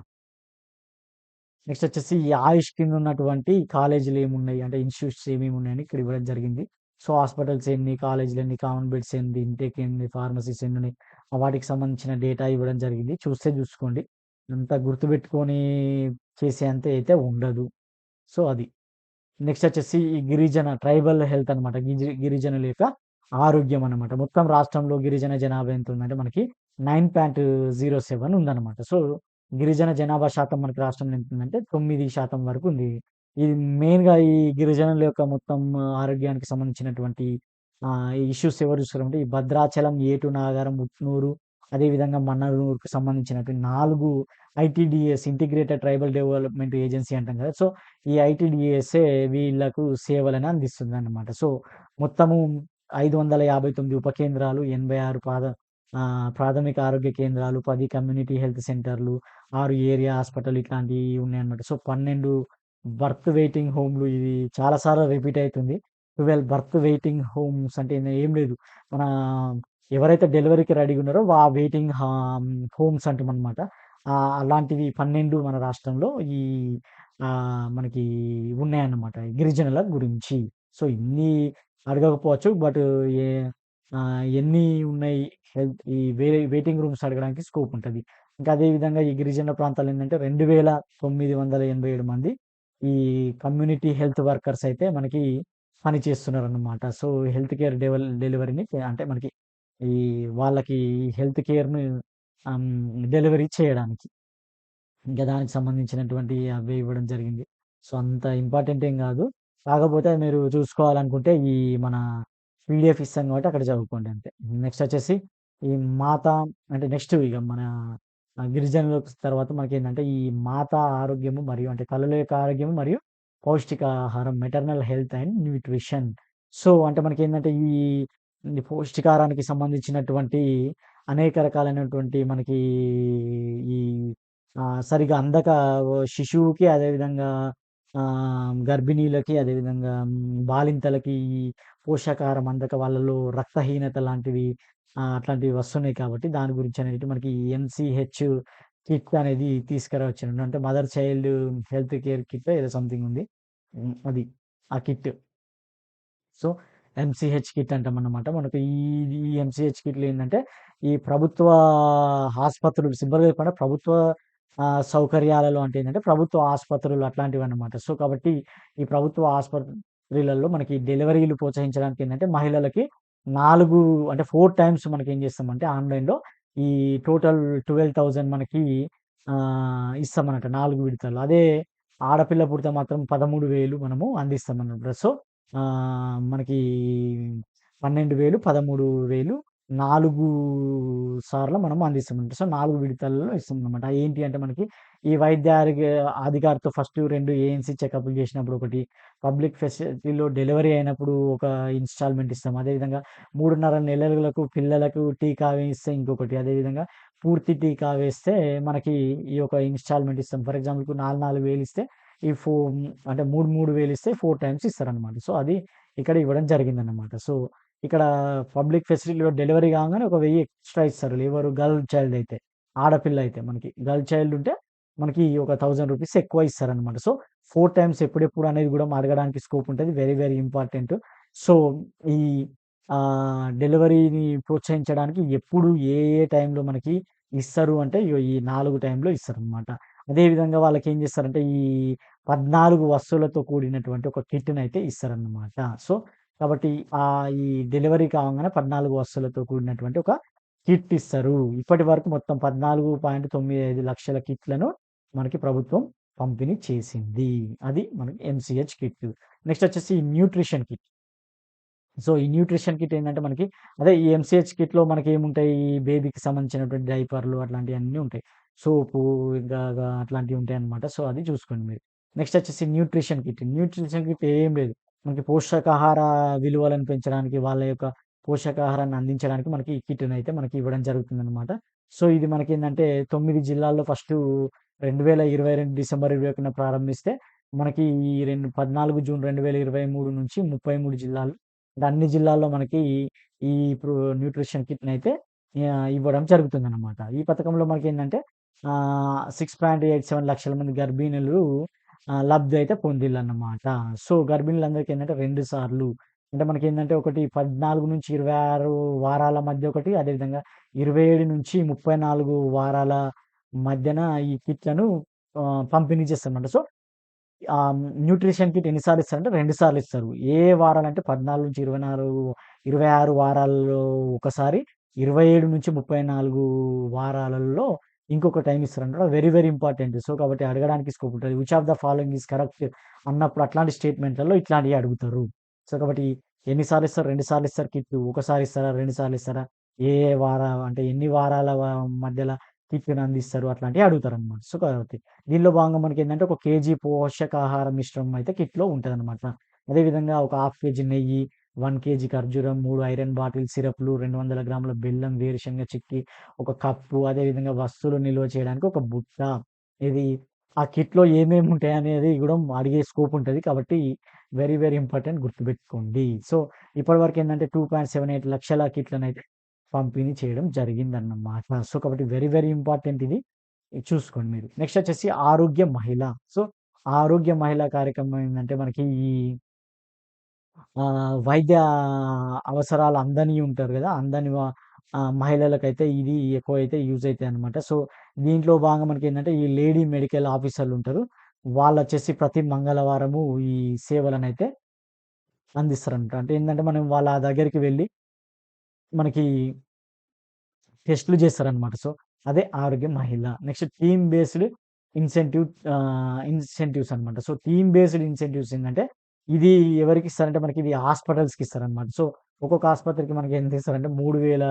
నెక్స్ట్ వచ్చేసి ఈ ఆయుష్ కింద ఉన్నటువంటి కాలేజీలు ఏమున్నాయి అంటే ఇన్‌స్టిట్యూట్స్ ఏమేమి ఉన్నాయని ఇక్కడ ఇవ్వడం జరిగింది. సో, హాస్పిటల్స్ ఎన్ని, కాలేజీలు ఎన్ని, కామన్ బెడ్స్ ఎన్ని, ఇంటేక్ ఎన్ని, ఫార్మసీస్ ఎన్నున్నాయి, వాటికి సంబంధించిన డేటా ఇవ్వడం జరిగింది. చూసుకోండి. అంత గుర్తుపెట్టుకొని చేసేంత అయితే ఉండదు. సో, అది. నెక్స్ట్ వచ్చేసి ఈ ట్రైబల్ హెల్త్ అనమాట. గిరిజనుల యొక్క ఆరోగ్యం అనమాట. మొత్తం రాష్ట్రంలో గిరిజన జనాభా ఎంత ఉందంటే మనకి 9.07 ఉందన్నమాట. సో, గిరిజన జనాభా శాతం మనకి రాష్ట్రంలో ఎంతుందంటే 9% వరకు ఉంది. ఇది మెయిన్‌గా ఈ గిరిజనుల యొక్క మొత్తం ఆరోగ్యానికి సంబంధించినటువంటి ఇష్యూస్ ఎవరు చూస్తారంటే ఈ భద్రాచలం, ఏటునాగారం, ఉట్నూరు, అదేవిధంగా మన్ననూరుకి సంబంధించినటువంటి 4 ITDS integrated tribal development agency అంటాం కదా! సో, ఈ ఐటీడీఎస్ఏ వీళ్ళకు సేవలను అందిస్తుందన్నమాట. సో, మొత్తము 559 ఉప కేంద్రాలు, 86 ప్రాథమిక ఆరోగ్య కేంద్రాలు, 10 కమ్యూనిటీ హెల్త్ సెంటర్లు, 6 ఏరియా హాస్పిటల్ ఇట్లాంటివి ఉన్నాయన్నమాట. సో, 12 బర్త్ వెయిటింగ్ హోమ్‌లు ఇది చాలా సార్లు రిపీట్ అయితుంది. 12 బర్త్ వెయిటింగ్ హోమ్స్ అంటే ఏం లేదు. మన ఎవరైతే డెలివరీకి రెడీగా ఉన్నారో వెయిటింగ్ హోమ్స్ అంటామనమాట. అలాంటివి 12 మన రాష్ట్రంలో ఈ మనకి ఉన్నాయన్నమాట. ఈ గిరిజనుల గురించి. సో, ఇన్ని అడగకపోవచ్చు. బట్ ఏ ఎన్ని ఉన్నాయి ఈ వెయిటింగ్ రూమ్స్ అడగడానికి స్కోప్ ఉంటది. ఇంకా అదే విధంగా ఈ గిరిజన ప్రాంతాలు ఏందంటే 2987 మంది ఈ కమ్యూనిటీ హెల్త్ వర్కర్స్ అయితే మనకి పని చేస్తున్నారన్నమాట. సో, హెల్త్ కేర్ డెలివరీని అంటే మనకి ఈ వాళ్ళకి హెల్త్ కేర్‌ని డెలివరీ చేయడానికి. ఇంకా దానికి సంబంధించినటువంటి అవే ఇవ్వడం జరిగింది. సో, అంత ఇంపార్టెంట్ ఏం గాదు. కాకపోతే మీరు చూసుకోవాలనుకుంటే మన పీడీఎఫ్ ఇస్తాం కాబట్టి అక్కడ చదువుకోండి అంతే. నెక్స్ట్ వచ్చేసి ఈ మాత అంటే నెక్స్ట్ ఇగ మన గిరిజనుల తర్వాత మనకేందంటే ఈ మాతా ఆరోగ్యము మరియు అంటే తల్లుల యొక్క ఆరోగ్యము మరియు పౌష్టికాహారం maternal health and nutrition. So, అంటే మనకేందంటే ఈ పౌష్టికాహారానికి సంబంధించినటువంటి అనేక రకాలైనటువంటి మనకి ఈ సరిగ్గా అందక శిశువుకి అదేవిధంగా గర్భిణీలకి అదేవిధంగా బాలింతలకి ఈ పోషకాహారం అందక వాళ్ళలో రక్తహీనత లాంటివి అట్లాంటివి వస్తున్నాయి కాబట్టి దాని గురించి అనేది మనకి ఎంసీహెచ్ కిట్ అనేది తీసుకురావచ్చాను. అంటే mother child health care kit ఏదో సంథింగ్ ఉంది. అది ఆ కిట్. సో, ఎంసీహెచ్ కిట్ అంటామన్నమాట. మనకు ఈ ఎంసీహెచ్ కిట్‌లో ఏందంటే, ఈ ప్రభుత్వ ఆస్పత్రులు సింపుల్‌గా చెప్పాలంటే ప్రభుత్వ సౌకర్యాలలో అంటే ఏంటంటే, ప్రభుత్వ ఆస్పత్రులు అట్లాంటివన్నమాట. సో, కాబట్టి ఈ ప్రభుత్వ ఆస్పత్రులలో మనకి డెలివరీలు ప్రోత్సహించడానికి ఏందంటే, మహిళలకి 4 అంటే 4 టైమ్స్ మనకేం చేస్తామంటే ఆన్‌లైన్‌లో ఈ టోటల్ 12,000 మనకి ఇస్తామన్నమాట 4 విడతల్లో. అదే ఆడపిల్ల పుడితే మాత్రం 13,000 మనము అందిస్తామన్నమాట. సో, మనకి 12,000, 13,000 4 సార్లు మనం అందిస్తామన్నమాట. సో, 4 విడతల్లో ఇస్తామన్నమాట. ఏంటి అంటే మనకి ఈ వైద్య అధికారితో ఫస్ట్ 2 ఏఎన్‌సీ చెకప్‌లు చేసినప్పుడు ఒకటి, పబ్లిక్ ఫెసిలిటీలో డెలివరీ అయినప్పుడు ఒక ఇన్‌స్టాల్‌మెంట్ ఇస్తాం. అదేవిధంగా 3.5 నెలలకు పిల్లలకు టీకా వేయిస్తే ఇంకొకటి. అదేవిధంగా పూర్తి టీకా వేస్తే మనకి ఈ యొక్క ఇన్‌స్టాల్‌మెంట్ ఇస్తాం. ఫర్ ఎగ్జాంపుల్‌కు 4, 4 ఇస్తే ఈ ఫో అంటే 3 ఇస్తే 4 టైమ్స్ ఇస్తారనమాట. సో, అది ఇక్కడ ఇవ్వడం జరిగిందనమాట. సో, ఇక్కడ పబ్లిక్ ఫెసిలిటీలో డెలివరీ కాంగానే ఒక 1000 ఎక్స్‌ట్రా ఇస్తారు. ఎవరు గర్ల్ చైల్డ్ అయితే. ఆడపిల్ల అయితే మనకి. గర్ల్ చైల్డ్ ఉంటే మనకి ఒక రూ. 1000 ఎక్కువ ఇస్తారనమాట. సో, 4 టైమ్స్ ఎప్పుడెప్పుడు అనేది కూడా అడగడానికి స్కోప్ ఉంటది. Very, very important. సో, ఈ డెలివరీని ప్రోత్సహించడానికి ఎప్పుడు ఏ టైంలో మనకి ఇస్తారు అంటే ఇగో ఈ 4 టైంలో ఇస్తారనమాట. అదే విధంగా వాళ్ళకేం చేస్తారంటే ఈ 14 వస్తువులతో కూడినటువంటి ఒక కిట్‌నయితే ఇస్తారన్నమాట. సో, కాబట్టి ఈ డెలివరీ కావంగానే 14 వస్తువులతో కూడినటువంటి ఒక కిట్ ఇస్తారు. ఇప్పటి వరకు మొత్తం 14.95 లక్షల కిట్‌లను మనకి ప్రభుత్వం పంపిణీ చేసింది. అది మనకి ఎంసీహెచ్ కిట్. నెక్స్ట్ వచ్చేసి న్యూట్రిషన్ కిట్. సో, ఈ న్యూట్రిషన్ కిట్ ఏందంటే మనకి అదే ఈ ఎంసీహెచ్ కిట్‌లో మనకేముంటాయి బేబీకి సంబంధించినటువంటి డైపర్‌లు అట్లాంటియన్నీ ఉంటాయి. సోపు ఇంకా అట్లాంటివి ఉంటాయన్నమాట. సో, అది చూసుకోండి మీరు. నెక్స్ట్ వచ్చేసి న్యూట్రిషన్ కిట్. న్యూట్రిషన్ కిట్ ఏం లేదు. మనకి పోషకాహార విలువలను పెంచడానికి వాళ్ళ యొక్క పోషకాహారాన్ని అందించడానికి మనకి ఈ కిట్‌నయితే మనకి ఇవ్వడం జరుగుతుందన్నమాట. సో, ఇది మనకేందంటే 9 జిల్లాల్లో ఫస్టు 2022 డిసెంబర్ 21న ప్రారంభిస్తే మనకి ఈ 14 జూన్ 2023 నుంచి 33 జిల్లాలు అంటే అన్ని జిల్లాల్లో మనకి ఇప్పుడు న్యూట్రిషన్ కిట్‌నయితే ఇవ్వడం జరుగుతుందనమాట. ఈ పథకంలో మనకేందంటే 6.87 లక్షల మంది గర్భిణులు లబ్ధి అయితే పొందిల్లన్నమాట. సో, గర్భిణులందరికీ ఏందంటే 2 సార్లు అంటే మనకేందంటే ఒకటి 14-26 వారాల మధ్య ఒకటి, అదేవిధంగా 27-34 వారాల మధ్యన ఈ కిట్‌లను పంపిణీ చేస్తారన్నమాట. సో, న్యూట్రిషన్ కిట్ ఎన్ని సార్లు ఇస్తారంటే 2 సార్లు ఇస్తారు. ఏ వారాలంటే 14-26 వారాల్లో ఒకసారి, 27-34 వారాలలో ఇంకొక టైమ్ ఇస్తారన్నమాట. Very, very important. సో, కాబట్టి అడగడానికి స్కోప్ ఉంటది. Which of the following is correct అన్నప్పుడు అట్లాంటి స్టేట్‌మెంట్‌లలో ఇట్లాంటియి అడుగుతారు. సో, కాబట్టి ఎన్ని సార్లు ఇస్తారు? 2 సార్లు ఇస్తారు కిట్టు. ఒకసారి ఇస్తారా? 2 సార్లు ఇస్తారా? ఏ ఏ అంటే ఎన్ని వారాల మధ్యల కిట్‌ని అందిస్తారు? అట్లాంటియి అడుగుతారన్నమాట. సో, కాబట్టి దీనిలో భాగంగా మనకేందంటే ఒక కేజీ పోషకాహార మిశ్రమం అయితే కిట్‌లో ఉంటదనమాట. అదేవిధంగా ఒక హాఫ్ కేజీ నెయ్యి, 1 కేజీ ఖర్జూరం, 3 ఐరన్ బాటిల్ సిరప్‌లు, 200 గ్రాముల బెల్లం, వేరుశనగ చిక్కీ, ఒక కప్పు, అదేవిధంగా వస్తువులు నిల్వ చేయడానికి ఒక బుట్ట. ఇది ఆ కిట్‌లో ఏమేమి ఉంటాయనేది గూడా అడిగే స్కోప్ ఉంటది. కాబట్టి వెరీ, వెరీ ఇంపార్టెంట్ గుర్తుపెట్టుకోండి. సో, ఇప్పటివరకు ఏందంటే 2.78 లక్షల కిట్‌లనైతే పంపిణీ చేయడం జరిగిందన్నమాట. సో, కాబట్టి వెరీ, వెరీ ఇంపార్టెంట్ ఇది. ఇది చూసుకోండి మీరు. నెక్స్ట్ వచ్చేసి ఆరోగ్య మహిళ. సో, ఆరోగ్య మహిళా కార్యక్రమం ఏందంటే మనకి ఈ వైద్య అవసరాలు అందని ఉంటారు గదా! అందని మహిళలకైతే ఇది ఎక్కువైతే యూజ్ అయితాయన్నమాట. సో, దీంట్లో భాగంగా మనకేందంటే ఈ లేడీ మెడికల్ ఆఫీసర్లుంటారు. వాళ్ళొచ్చేసి ప్రతి మంగళవారము ఈ సేవలనైతే అందిస్తారనమాట. అంటే ఏందంటే మనం వాళ్ళ దగ్గరికి వెళ్లి మనకి టెస్ట్‌లు చేస్తారనమాట. సో, అదే ఆరోగ్య మహిళ. నెక్స్ట్ టీమ్ బేస్డ్ ఇన్సెంటివ్స్ అనమాట. సో, టీమ్ బేస్డ్ ఇన్సెంటివ్స్ ఏందంటే, ఇది ఎవరికిస్తారంటే మనకి ఇది హాస్పిటల్స్‌కి ఇస్తారనమాట. సో, ఒక్కొక్క ఆస్పత్రికి మనకి ఎంత ఇస్తారంటే రూ. 3000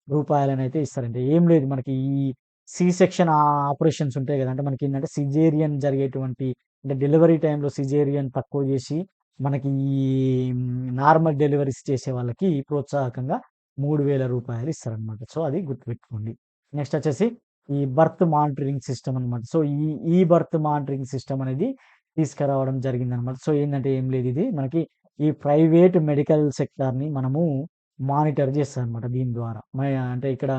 రూపాయలనైతే ఇస్తారండి. ఏం లేదు మనకి ఈ సి సెక్షన్ ఆపరేషన్స్ ఉంటాయి గదా! అంటే మనకేందంటే సిజేరియన్ జరిగేటువంటి అంటే డెలివరీ టైమ్‌లో సిజేరియన్ తక్కువ జేసి మనకి ఈ నార్మల్ డెలివరీస్ చేసే వాళ్ళకి ప్రోత్సాహకంగా రూ. 3000 ఇస్తారనమాట. సో, అది గుర్తుపెట్టుకోండి. నెక్స్ట్ వచ్చేసి ఈ బర్త్ మానిటరింగ్ సిస్టమ్ అనమాట. సో, ఈ బర్త్ మానిటరింగ్ సిస్టమ్ అనేది తీసుకురావడం జరిగిందనమాట. సో, ఏందంటే ఏం లేదు ఇది మనకి ఈ ప్రైవేట్ మెడికల్ సెక్టార్‌ని మనము మానిటర్ చేస్తదనమాట దీని ద్వారా. అంటే ఇక్కడ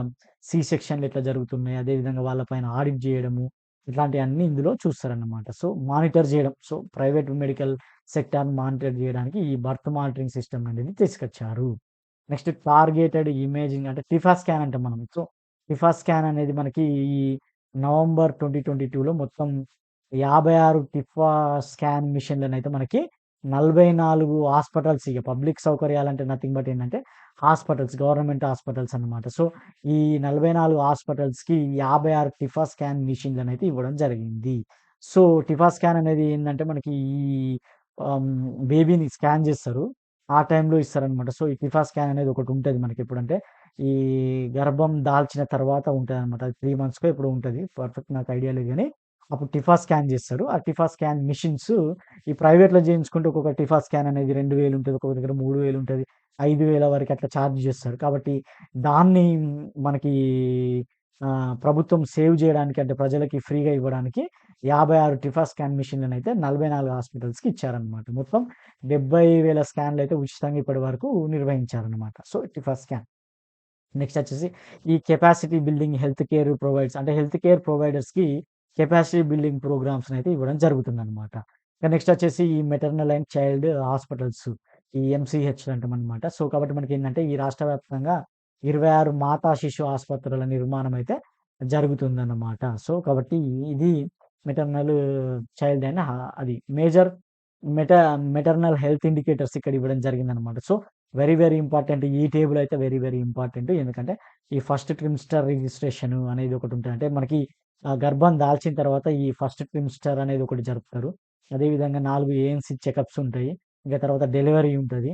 సి సెక్షన్‌లు ఎట్లా జరుగుతున్నాయి, అదేవిధంగా వాళ్ళ పైన ఆడిట్ జేయడము, ఇట్లాంటియన్నీ ఇందులో చూస్తారనమాట. సో, మానిటర్ జేయడం. సో, ప్రైవేట్ మెడికల్ సెక్టార్‌ని మానిటర్ జేయడానికి ఈ బర్త్ మానిటరింగ్ సిస్టమ్ అనేది తీసుకొచ్చారు. నెక్స్ట్ టార్గెటెడ్ ఇమేజింగ్ అంటే టిఫా స్కాన్ అంటాం మనం. సో, టిఫా స్కాన్ అనేది మనకి ఈ నవంబర్ 2022లో మొత్తం 56 టిఫా స్కాన్ మిషన్‌లనైతే మనకి 44 హాస్పిటల్స్ ఇగ పబ్లిక్ సౌకర్యాలంటే నథింగ్ బట్ ఏంటంటే హాస్పిటల్స్, గవర్నమెంట్ హాస్పిటల్స్ అన్నమాట. సో, ఈ 44 హాస్పిటల్స్‌కి 56 టిఫా స్కాన్ మిషన్‌లనైతే ఇవ్వడం జరిగింది. సో, టిఫా స్కాన్ అనేది ఏందంటే మనకి ఈ బేబీని స్కాన్ జేస్తారు. ఆ టైంలో ఇస్తారనమాట. సో, ఈ టిఫా స్కాన్ అనేది ఒకటుంటది మనకెప్పుడంటే, ఈ గర్భం దాల్చిన తర్వాత ఉంటదనమాట. అది 3 మంత్స్‌కో ఎప్పుడో ఉంటది. పర్ఫెక్ట్ నాకు ఐడియా లేదు గానీ, అప్పుడు టిఫా స్కాన్ జేస్తారు. ఆ టిఫా స్కాన్ మిషన్స్ ఈ ప్రైవేట్‌లో జేయించుకుంటే ఒక్కొక్క టిఫా స్కాన్ అనేది 2000 ఉంటది. ఒక్కొక్క దగ్గర 3000 ఉంటది. 5000 వరకు అట్లా చార్జ్ జేస్తారు. కాబట్టి దాన్ని మనకి ప్రభుత్వం సేవ్ జేయడానికి అంటే ప్రజలకి ఫ్రీగా ఇవ్వడానికి 56 టిఫా స్కాన్ మిషన్‌లనైతే 44 హాస్పిటల్స్‌కి ఇచ్చారనమాట. మొత్తం 70,000 స్కాన్‌లయితే ఉచితంగా ఇప్పటి వరకు నిర్వహించారనమాట. So, TIFFA scan. నెక్స్ట్ వచ్చేసి ఈ capacity building health care provides అంటే హెల్త్ కేర్ ప్రొవైడర్స్‌కి కెపాసిటీ బిల్డింగ్ ప్రోగ్రామ్స్‌నైతే ఇవ్వడం జరుగుతుందనమాట. ఇక నెక్స్ట్ వచ్చేసి ఈ మెటర్నల్ అండ్ చైల్డ్ హాస్పిటల్స్ ఈ ఎంసీహెచ్‌లు అంటామనమాట. సో, కాబట్టి మనకేందంటే ఈ రాష్ట్ర వ్యాప్తంగా 26 మాతా శిశు ఆస్పత్రుల నిర్మాణం అయితే జరుగుతుందన్నమాట. సో, కాబట్టి ఇది మెటర్నల్ చైల్డ్ అండ్ అది మేజర్ మెట మెటర్నల్ హెల్త్ ఇండికేటర్స్ ఇక్కడ ఇవ్వడం జరిగిందనమాట. So, very, very important. ఈ టేబుల్ అయితే వెరీ, వెరీ ఇంపార్టెంట్. ఎందుకంటే, ఈ ఫస్ట్ ట్రిమ్స్టర్ రిజిస్ట్రేషన్ అనేది ఒకటుంటది. అంటే మనకి గర్భం దాల్చిన తర్వాత ఈ ఫస్ట్ ట్రిమ్స్టర్ అనేది ఒకటి జరుపుతారు. అదేవిధంగా 4 ఏఎన్‌సీ చెకప్స్ ఉంటాయి. ఇంకా తర్వాత డెలివరీ ఉంటది.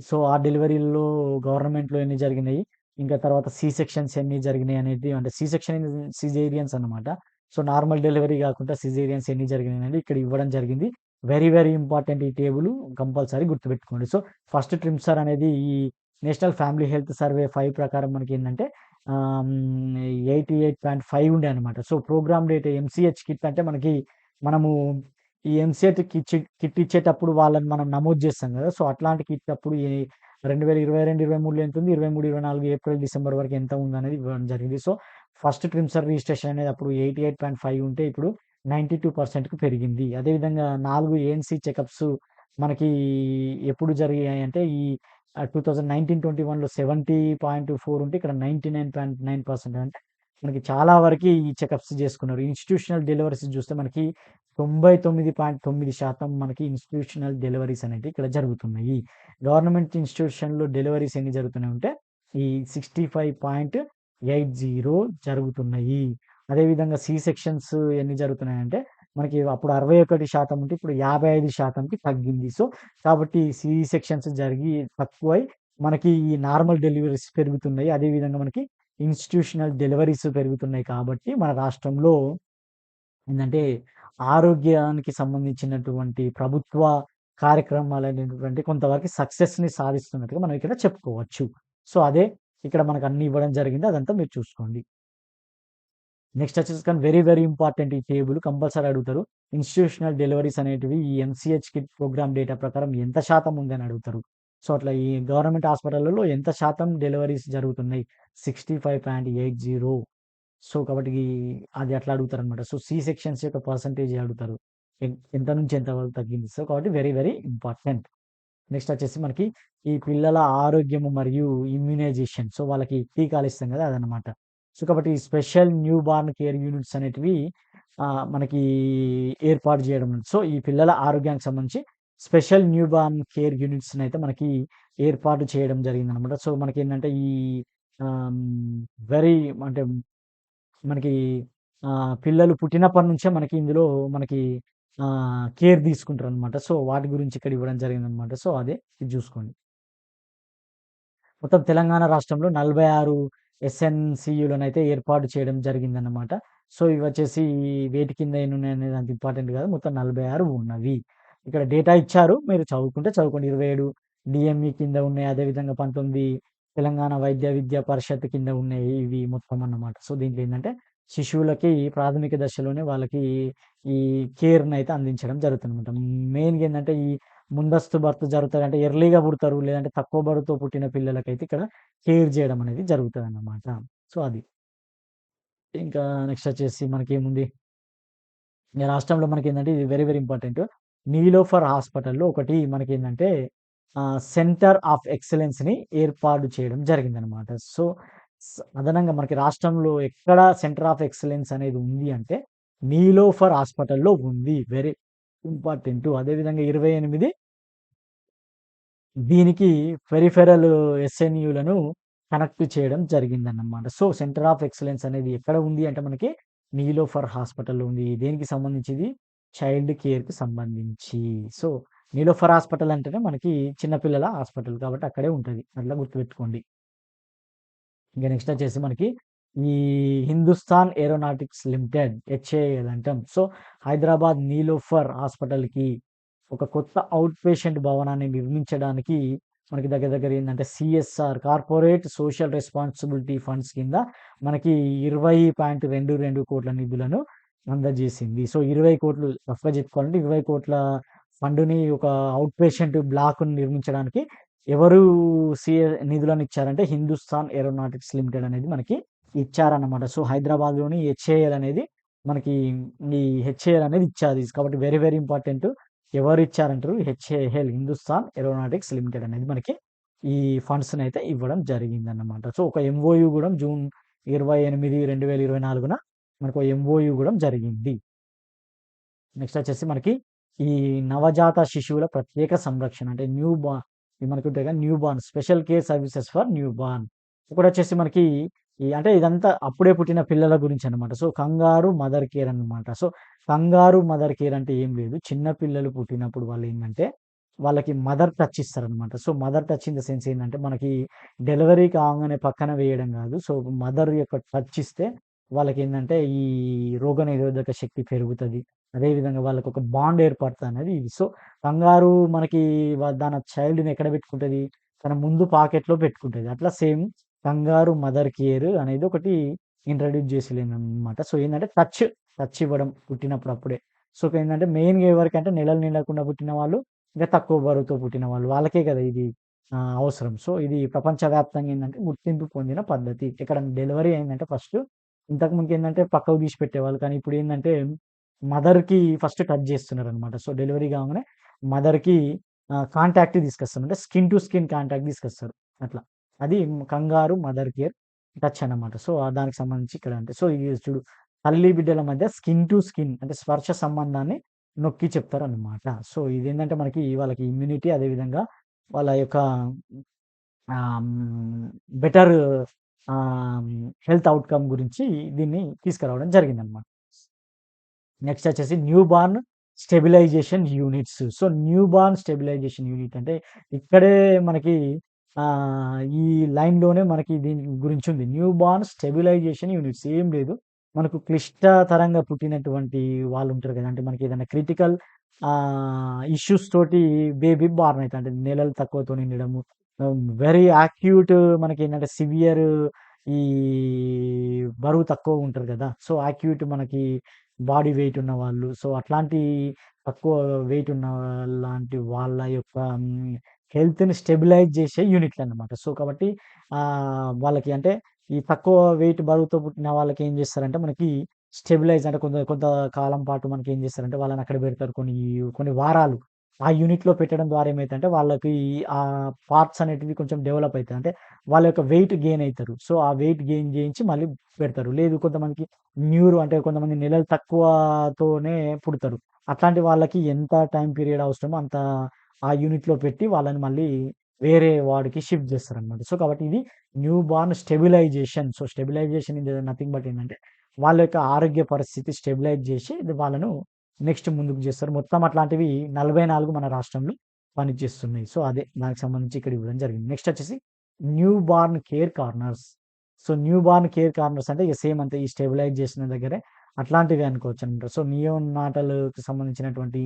సో, ఆ డెలివరీల్లో గవర్నమెంట్‌లో ఎన్ని జరిగినాయి, ఇంకా తర్వాత సి సెక్షన్స్ ఎన్ని జరిగినాయి అనేది అంటే సి సెక్షన్ సిజేరియన్స్ అన్నమాట. సో, నార్మల్ డెలివరీ గాకుండా సిజేరియన్స్ ఎన్ని జరిగినాయి అనేది ఇక్కడ ఇవ్వడం జరిగింది. వెరీ, వెరీ ఇంపార్టెంట్ ఈ టేబుల్ కంపల్సరీ గుర్తుపెట్టుకోండి. సో, ఫస్ట్ ట్రిమ్స్టర్ అనేది ఈ నేషనల్ ఫ్యామిలీ హెల్త్ సర్వే 5 ప్రకారం మనకేందంటే 88.5 ఉండే అనమాట. So, program date MCH kit అంటే మనకి మనము ఈ ఎంసెట్ కిట్ ఇచ్చేటప్పుడు వాళ్ళని మనం నమోదు చేస్తాం గదా! సో, అట్లాంటి కిట్ అప్పుడు 2022, 23లో ఎంతుంది? 23, 24 ఏప్రిల్, డిసెంబర్ వరకు ఎంత ఉందనేది ఇవ్వడం జరిగింది. సో, ఫస్ట్ ట్రిమ్సర్ రిజిస్ట్రేషన్ అనేది అప్పుడు 88.5 ఉంటే ఇప్పుడు 92%కి పెరిగింది. అదేవిధంగా 4 ఏఎన్‌సీ చెకప్స్ మనకి ఎప్పుడు జరిగాయంటే ఈ 2019, 21లో 70.4 ఉంటే ఇక్కడ 99.9% అంటే మనకి చాలా వరకి ఈ చెకప్స్ జేసుకున్నారు. ఇన్‌స్టిట్యూషనల్ డెలివరీస్ జూస్తే మనకి 99.9% మనకి ఇన్‌స్టిట్యూషనల్ డెలివరీస్ అనేటివి ఇక్కడ జరుగుతున్నాయి. గవర్నమెంట్ ఇన్‌స్టిట్యూషన్‌లో డెలివరీస్ ఎన్ని జరుగుతున్నాయంటే ఈ 65.80 జరుగుతున్నాయి. అదేవిధంగా సి సెక్షన్స్ ఎన్ని జరుగుతున్నాయంటే మనకి అప్పుడు 61% ఉంటే ఇప్పుడు 55%కి తగ్గింది. సో, కాబట్టి సి సెక్షన్స్ జరిగి తక్కువై మనకి ఈ నార్మల్ డెలివరీస్ పెరుగుతున్నాయి. అదేవిధంగా మనకి ఇన్‌స్టిట్యూషనల్ డెలివరీస్ పెరుగుతున్నాయి కాబట్టి మన రాష్ట్రంలో ఏందంటే ఆరోగ్యానికి సంబంధించినటువంటి ప్రభుత్వ కార్యక్రమాలనేటువంటివి కొంతవరకు సక్సెస్‌ని సాధిస్తున్నట్టుగా మనం ఇక్కడ చెప్పుకోవచ్చు. సో, అదే ఇక్కడ మనకు అన్నీ ఇవ్వడం జరిగింది. అదంతా మీరు చూసుకోండి. నెక్స్ట్ వచ్చేసి కానీ వెరీ, వెరీ ఇంపార్టెంట్ ఈ టేబుల్ కంపల్సరీ అడుగుతారు. ఇన్‌స్టిట్యూషనల్ డెలివరీస్ అనేటివి ఈ ఎంసీహెచ్ కిట్ ప్రోగ్రామ్ డేటా ప్రకారం ఎంత శాతం ఉందని అడుగుతారు. సో, అట్లా ఈ గవర్నమెంట్ హాస్పిటల్‌లలో ఎంత శాతం డెలివరీస్ జరుగుతున్నాయి? 65.80. సో, కాబట్టి అది అట్లా అడుగుతారనమాట. సో, సి సెక్షన్స్ యొక్క పర్సెంటేజ్ అడుగుతారు. ఎంత నుంచి ఎంత వరకు తగ్గింది. సో, కాబట్టి వెరీ, వెరీ ఇంపార్టెంట్. నెక్స్ట్ వచ్చేసి మనకి ఈ పిల్లల ఆరోగ్యము మరియు ఇమ్యునైజేషన్. సో, వాళ్ళకి టీకాలు ఇస్తాం కదా! అదనమాట. సో, కాబట్టి ఈ special new born care units అనేటివి మనకి ఏర్పాటు చేయడం. సో, ఈ పిల్లల ఆరోగ్యానికి సంబంధించి స్పెషల్ న్యూ బార్న్ కేర్ యూనిట్స్‌నయితే మనకి ఏర్పాటు చేయడం జరిగిందనమాట. సో, మనకేంటంటే ఈ ఆహ్, వెరీ అంటే మనకి పిల్లలు పుట్టినప్పటి నుంచే మనకి ఇందులో మనకి కేర్ తీసుకుంటారనమాట. సో, వాటి గురించి ఇక్కడ ఇవ్వడం జరిగిందనమాట. సో, అదే ఇది జూసుకోండి. మొత్తం తెలంగాణ రాష్ట్రంలో 46 ఎస్ఎన్‌సీయులనైతే ఏర్పాటు చేయడం జరిగిందన్నమాట. సో, ఇవొచ్చేసి వేటి కింద ఎన్నున్నాయనేది అంత ఇంపార్టెంట్ కాదు. మొత్తం 46 ఉన్నవి. ఇక్కడ డేటా ఇచ్చారు. మీరు చదువుకుంటే చదువుకోండి. 27 డీఎంఈ కింద ఉన్నాయి. అదేవిధంగా 19 తెలంగాణ వైద్య విద్యా పరిషత్ కింద ఉన్నాయి. ఇవి మొత్తం అన్నమాట. సో, దీంట్లో ఏందంటే శిశువులకి ప్రాథమిక దశలోనే వాళ్ళకి ఈ కేర్‌నైతే అందించడం జరుగుతుందన్నమాట. మెయిన్‌గా ఏందంటే ఈ ముందస్తు బర్త్ జరుగుతది. అంటే ఎర్లీ‌గా పుడతారు. లేదంటే తక్కువ బరువుతో పుట్టిన పిల్లలకైతే ఇక్కడ కేర్ జేయడం అనేది జరుగుతదన్నమాట. సో, అది. ఇంకా నెక్స్ట్ వచ్చేసి మనకేముంది, ఈ రాష్ట్రంలో మనకేందంటే ఇది వెరీ, వెరీ ఇంపార్టెంట్. నీలోఫర్ హాస్పిటల్‌లో ఒకటి మనకేందంటే సెంటర్ ఆఫ్ ఎక్సలెన్స్‌ని ఏర్పాటు చేయడం జరిగిందనమాట. సో, అదనంగా మనకి రాష్ట్రంలో ఎక్కడ సెంటర్ ఆఫ్ ఎక్సలెన్స్ అనేది ఉంది అంటే నీలోఫర్ హాస్పిటల్‌లో ఉంది. Very important. అదేవిధంగా 28 దీనికి పెరిఫెరల్ ఎస్ఎన్‌యులను కనెక్ట్ చేయడం జరిగిందన్నమాట. సో, సెంటర్ ఆఫ్ ఎక్సలెన్స్ అనేది ఎక్కడ ఉంది అంటే మనకి నీలోఫర్ హాస్పిటల్‌లో ఉంది. దేనికి సంబంధించి చైల్డ్ కేర్‌కి సంబంధించి. సో, నీలోఫర్ హాస్పిటల్ అంటేనే మనకి చిన్న పిల్లల హాస్పిటల్ కాబట్టి అక్కడే ఉంటది. అట్లా గుర్తుపెట్టుకోండి. ఇంక నెక్స్ట్ వచ్చేసి మనకి ఈ హిందుస్థాన్ ఏరోనాటిక్స్ లిమిటెడ్ హెచ్ఏఎల్ అంటాం. సో, హైదరాబాద్ నీలోఫర్ హాస్పిటల్‌కి ఒక కొత్త ఔట్ పేషెంట్ భవనాన్ని నిర్మించడానికి మనకి దగ్గర దగ్గర ఏందంటే CSR corporate social responsibility funds కింద మనకి 20.22 నిధులను అందజేసింది. సో, 20,00,00,000 రఫ్‌గా చెప్పుకోవాలంటే 20,00,00,000 ఫండుని ఒక ఔట్ పేషెంట్ బ్లాక్‌ని నిర్మించడానికి ఎవరు నిధులను ఇచ్చారంటే హిందుస్థాన్ ఏరోనాటిక్స్ లిమిటెడ్ అనేది మనకి ఇచ్చారన్నమాట. సో, హైదరాబాద్‌లోని హెచ్ఏఎల్ అనేది మనకి ఈ హెచ్ఏఎల్ అనేది ఇచ్చాది. కాబట్టి వెరీ, వెరీ ఇంపార్టెంట్. ఎవరిచ్చారంటారు? హెచ్ఏఎల్ హిందుస్థాన్ ఏరోనాటిక్స్ లిమిటెడ్ అనేది మనకి ఈ ఫండ్స్‌నైతే ఇవ్వడం జరిగిందన్నమాట. సో, ఒక ఎంఓయూ గూడా జూన్ 28, 2024 మనకు ఎంఓయూ గూడా జరిగింది. నెక్స్ట్ వచ్చేసి మనకి ఈ నవజాత శిశువుల ప్రత్యేక సంరక్షణ అంటే మనకి ఉంటాయి కదా! Newborn special care services for newborn. ఒకటొచ్చేసి మనకి అంటే ఇదంతా అప్పుడే పుట్టిన పిల్లల గురించనమాట. సో, కంగారు మదర్ కేర్ అన్నమాట. సో, కంగారు మదర్ కేర్ అంటే ఏం లేదు. చిన్న పిల్లలు పుట్టినప్పుడు వాళ్ళేందంటే వాళ్ళకి మదర్ టచ్ ఇస్తారనమాట. So, mother touch in the sense ఏందంటే మనకి డెలివరీ కాంగానే పక్కన వేయడం గాదు. సో, మదర్ యొక్క టచ్ ఇస్తే వాళ్ళకేందంటే ఈ రోగనిరోధక శక్తి పెరుగుతది. అదేవిధంగా వాళ్ళకొక బాండ్ ఏర్పడతదనేది ఇది. సో, కంగారు మనకి దాని చైల్డ్‌ని ఎక్కడ పెట్టుకుంటది? తన ముందు పాకెట్‌లో పెట్టుకుంటది. అట్లా సేమ్ కంగారు మదర్ కేర్ అనేది ఒకటి ఇంట్రొడ్యూస్ చేసిల్లేననమాట. సో, ఏందంటే టచ్ ఇవ్వడం పుట్టినప్పుడు అప్పుడే. సో, ఏందంటే మెయిన్‌గా ఎవరికంటే నెలలు నిండకుండా పుట్టిన వాళ్ళు, ఇంకా తక్కువ బరువుతో పుట్టిన వాళ్ళు. వాళ్ళకే కదా ఇది అవసరం. సో, ఇది ప్రపంచవ్యాప్తంగా ఏందంటే గుర్తింపు పొందిన పద్ధతి. ఎక్కడన్నా డెలివరీ అయిందంటే ఫస్ట్ ఇంతకుముందేందంటే పక్కకు తీసి పెట్టేవాళ్ళు. కానీ ఇప్పుడేందంటే మదర్‌కి ఫస్ట్ టచ్ జేస్తున్నారనమాట. సో, డెలివరీ కాంగానే మదర్‌కి కాంటాక్ట్ తీసుకొస్తారు. అంటే స్కిన్ టు స్కిన్ కాంటాక్ట్ తీసుకొస్తారు. అట్లా. అది కంగారు మదర్ కేర్ టచ్ అన్నమాట. సో, దానికి సంబంధించి ఇక్కడ అంటే సో, ఇది చూడు తల్లి బిడ్డల మధ్య స్కిన్ టు స్కిన్ అంటే స్పర్శ సంబంధాన్ని నొక్కి చెప్తారనమాట. సో, ఇదేంటంటే మనకి వాళ్ళకి ఇమ్యూనిటీ అదేవిధంగా వాళ్ళ యొక్క బెటర్ హెల్త్ ఔట్‌కమ్ గురించి దీన్ని తీసుకురావడం జరిగిందనమాట. నెక్స్ట్ వచ్చేసి newborn stabilization units. So, newborn stabilization unit అంటే ఇక్కడే మనకి ఈ లైన్‌లోనే మనకి దీని గురించి ఉంది. న్యూ బార్న్ స్టెబిలైజేషన్ యూనిట్స్ ఏం లేదు. మనకు క్లిష్టతరంగా పుట్టినటువంటి వాళ్ళుంటారు కదా! అంటే మనకి ఏదైనా క్రిటికల్ ఇష్యూస్ తోటి బేబీ బార్న్ అయితది. అంటే నెలలు తక్కువతో నిండడము. వెరీ యాక్యూట్ మనకేంటంటే సివియర్ ఈ బరువు తక్కువ ఉంటారు కదా! సో, యాక్టివిటీ మనకి బాడీ వెయిట్ ఉన్నవాళ్ళు, సో, అట్లాంటి తక్కువ వెయిట్ ఉన్న లాంటి వాళ్ళ యొక్క హెల్త్‌ని స్టెబిలైజ్ చేసే యూనిట్‌లన్నమాట. సో, కాబట్టి వాళ్ళకి అంటే ఈ తక్కువ వెయిట్ బరువుతో పుట్టిన వాళ్ళకి ఏం చేస్తారంటే మనకి స్టెబిలైజ్ అంటే కొంత కొంత కాలం పాటు మనకేం చేస్తారంటే వాళ్ళని అక్కడ పెడతారు. కొన్ని వారాలు ఆ యూనిట్‌లో పెట్టడం ద్వారా ఏమైద్దంటే వాళ్ళకి ఆ పార్ట్స్ అనేటివి కొంచెం డెవలప్ అయితాయి. అంటే వాళ్ళ యొక్క వెయిట్ గెయిన్ అయితారు. సో, ఆ వెయిట్ గెయిన్ చేయించి మళ్ళీ పెడతారు. లేదు కొంతమందికి అంటే కొంతమంది నెలలు తక్కువతోనే పుడతారు. అట్లాంటి వాళ్ళకి ఎంత టైమ్ పీరియడ్ అవసరమో అంత ఆ యూనిట్‌లో పెట్టి వాళ్ళని మళ్ళీ వేరే వార్డ్‌కి షిఫ్ట్ చేస్తారనమాట. సో, కాబట్టి ఇది newborn stabilization. So, stabilization is nothing but ఏంటంటే వాళ్ళ యొక్క ఆరోగ్య పరిస్థితి స్టెబిలైజ్ చేసి వాళ్ళను నెక్స్ట్ ముందుకు చేస్తారు. మొత్తం అట్లాంటివి 44 మన రాష్ట్రంలో పనిచేస్తున్నాయి. సో, అదే దానికి సంబంధించి ఇక్కడ ఇవ్వడం జరిగింది. నెక్స్ట్ వచ్చేసి new born care corners. So, new born care corners అంటే ఇగ సేమ్ అంతే ఈ స్టెబిలైజ్ చేసిన దగ్గరే అట్లాంటివి అనుకోవచ్చనమాట. సో, నియోనాటల్‌కి సంబంధించినటువంటి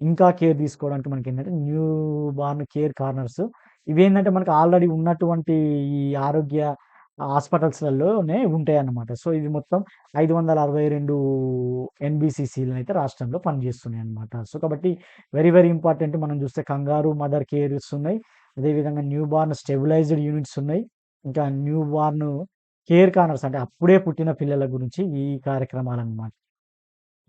ఇంకా కేర్ తీసుకోవడానికి మనకేంటంటే న్యూ బార్న్ కేర్ కార్నర్స్ ఇవేంటంటే మనకు ఆల్రెడీ ఉన్నటువంటి ఈ ఆరోగ్య హాస్పిటల్స్‌లలోనే ఉంటాయన్నమాట. సో, ఇది మొత్తం 562 ఎన్‌బీసీసీలనైతే రాష్ట్రంలో పనిచేస్తున్నాయన్నమాట. సో, కాబట్టి వెరీ వెరీ ఇంపార్టెంట్ మనం చూస్తే కంగారు మదర్ కేర్స్ ఉన్నాయి. అదేవిధంగా న్యూ బార్న్ స్టెబిలైజ్డ్ యూనిట్స్ ఉన్నాయి. ఇంకా న్యూ బార్న్ కేర్ కార్నర్స్ అంటే అప్పుడే పుట్టిన పిల్లల గురించి ఈ కార్యక్రమాలన్నమాట.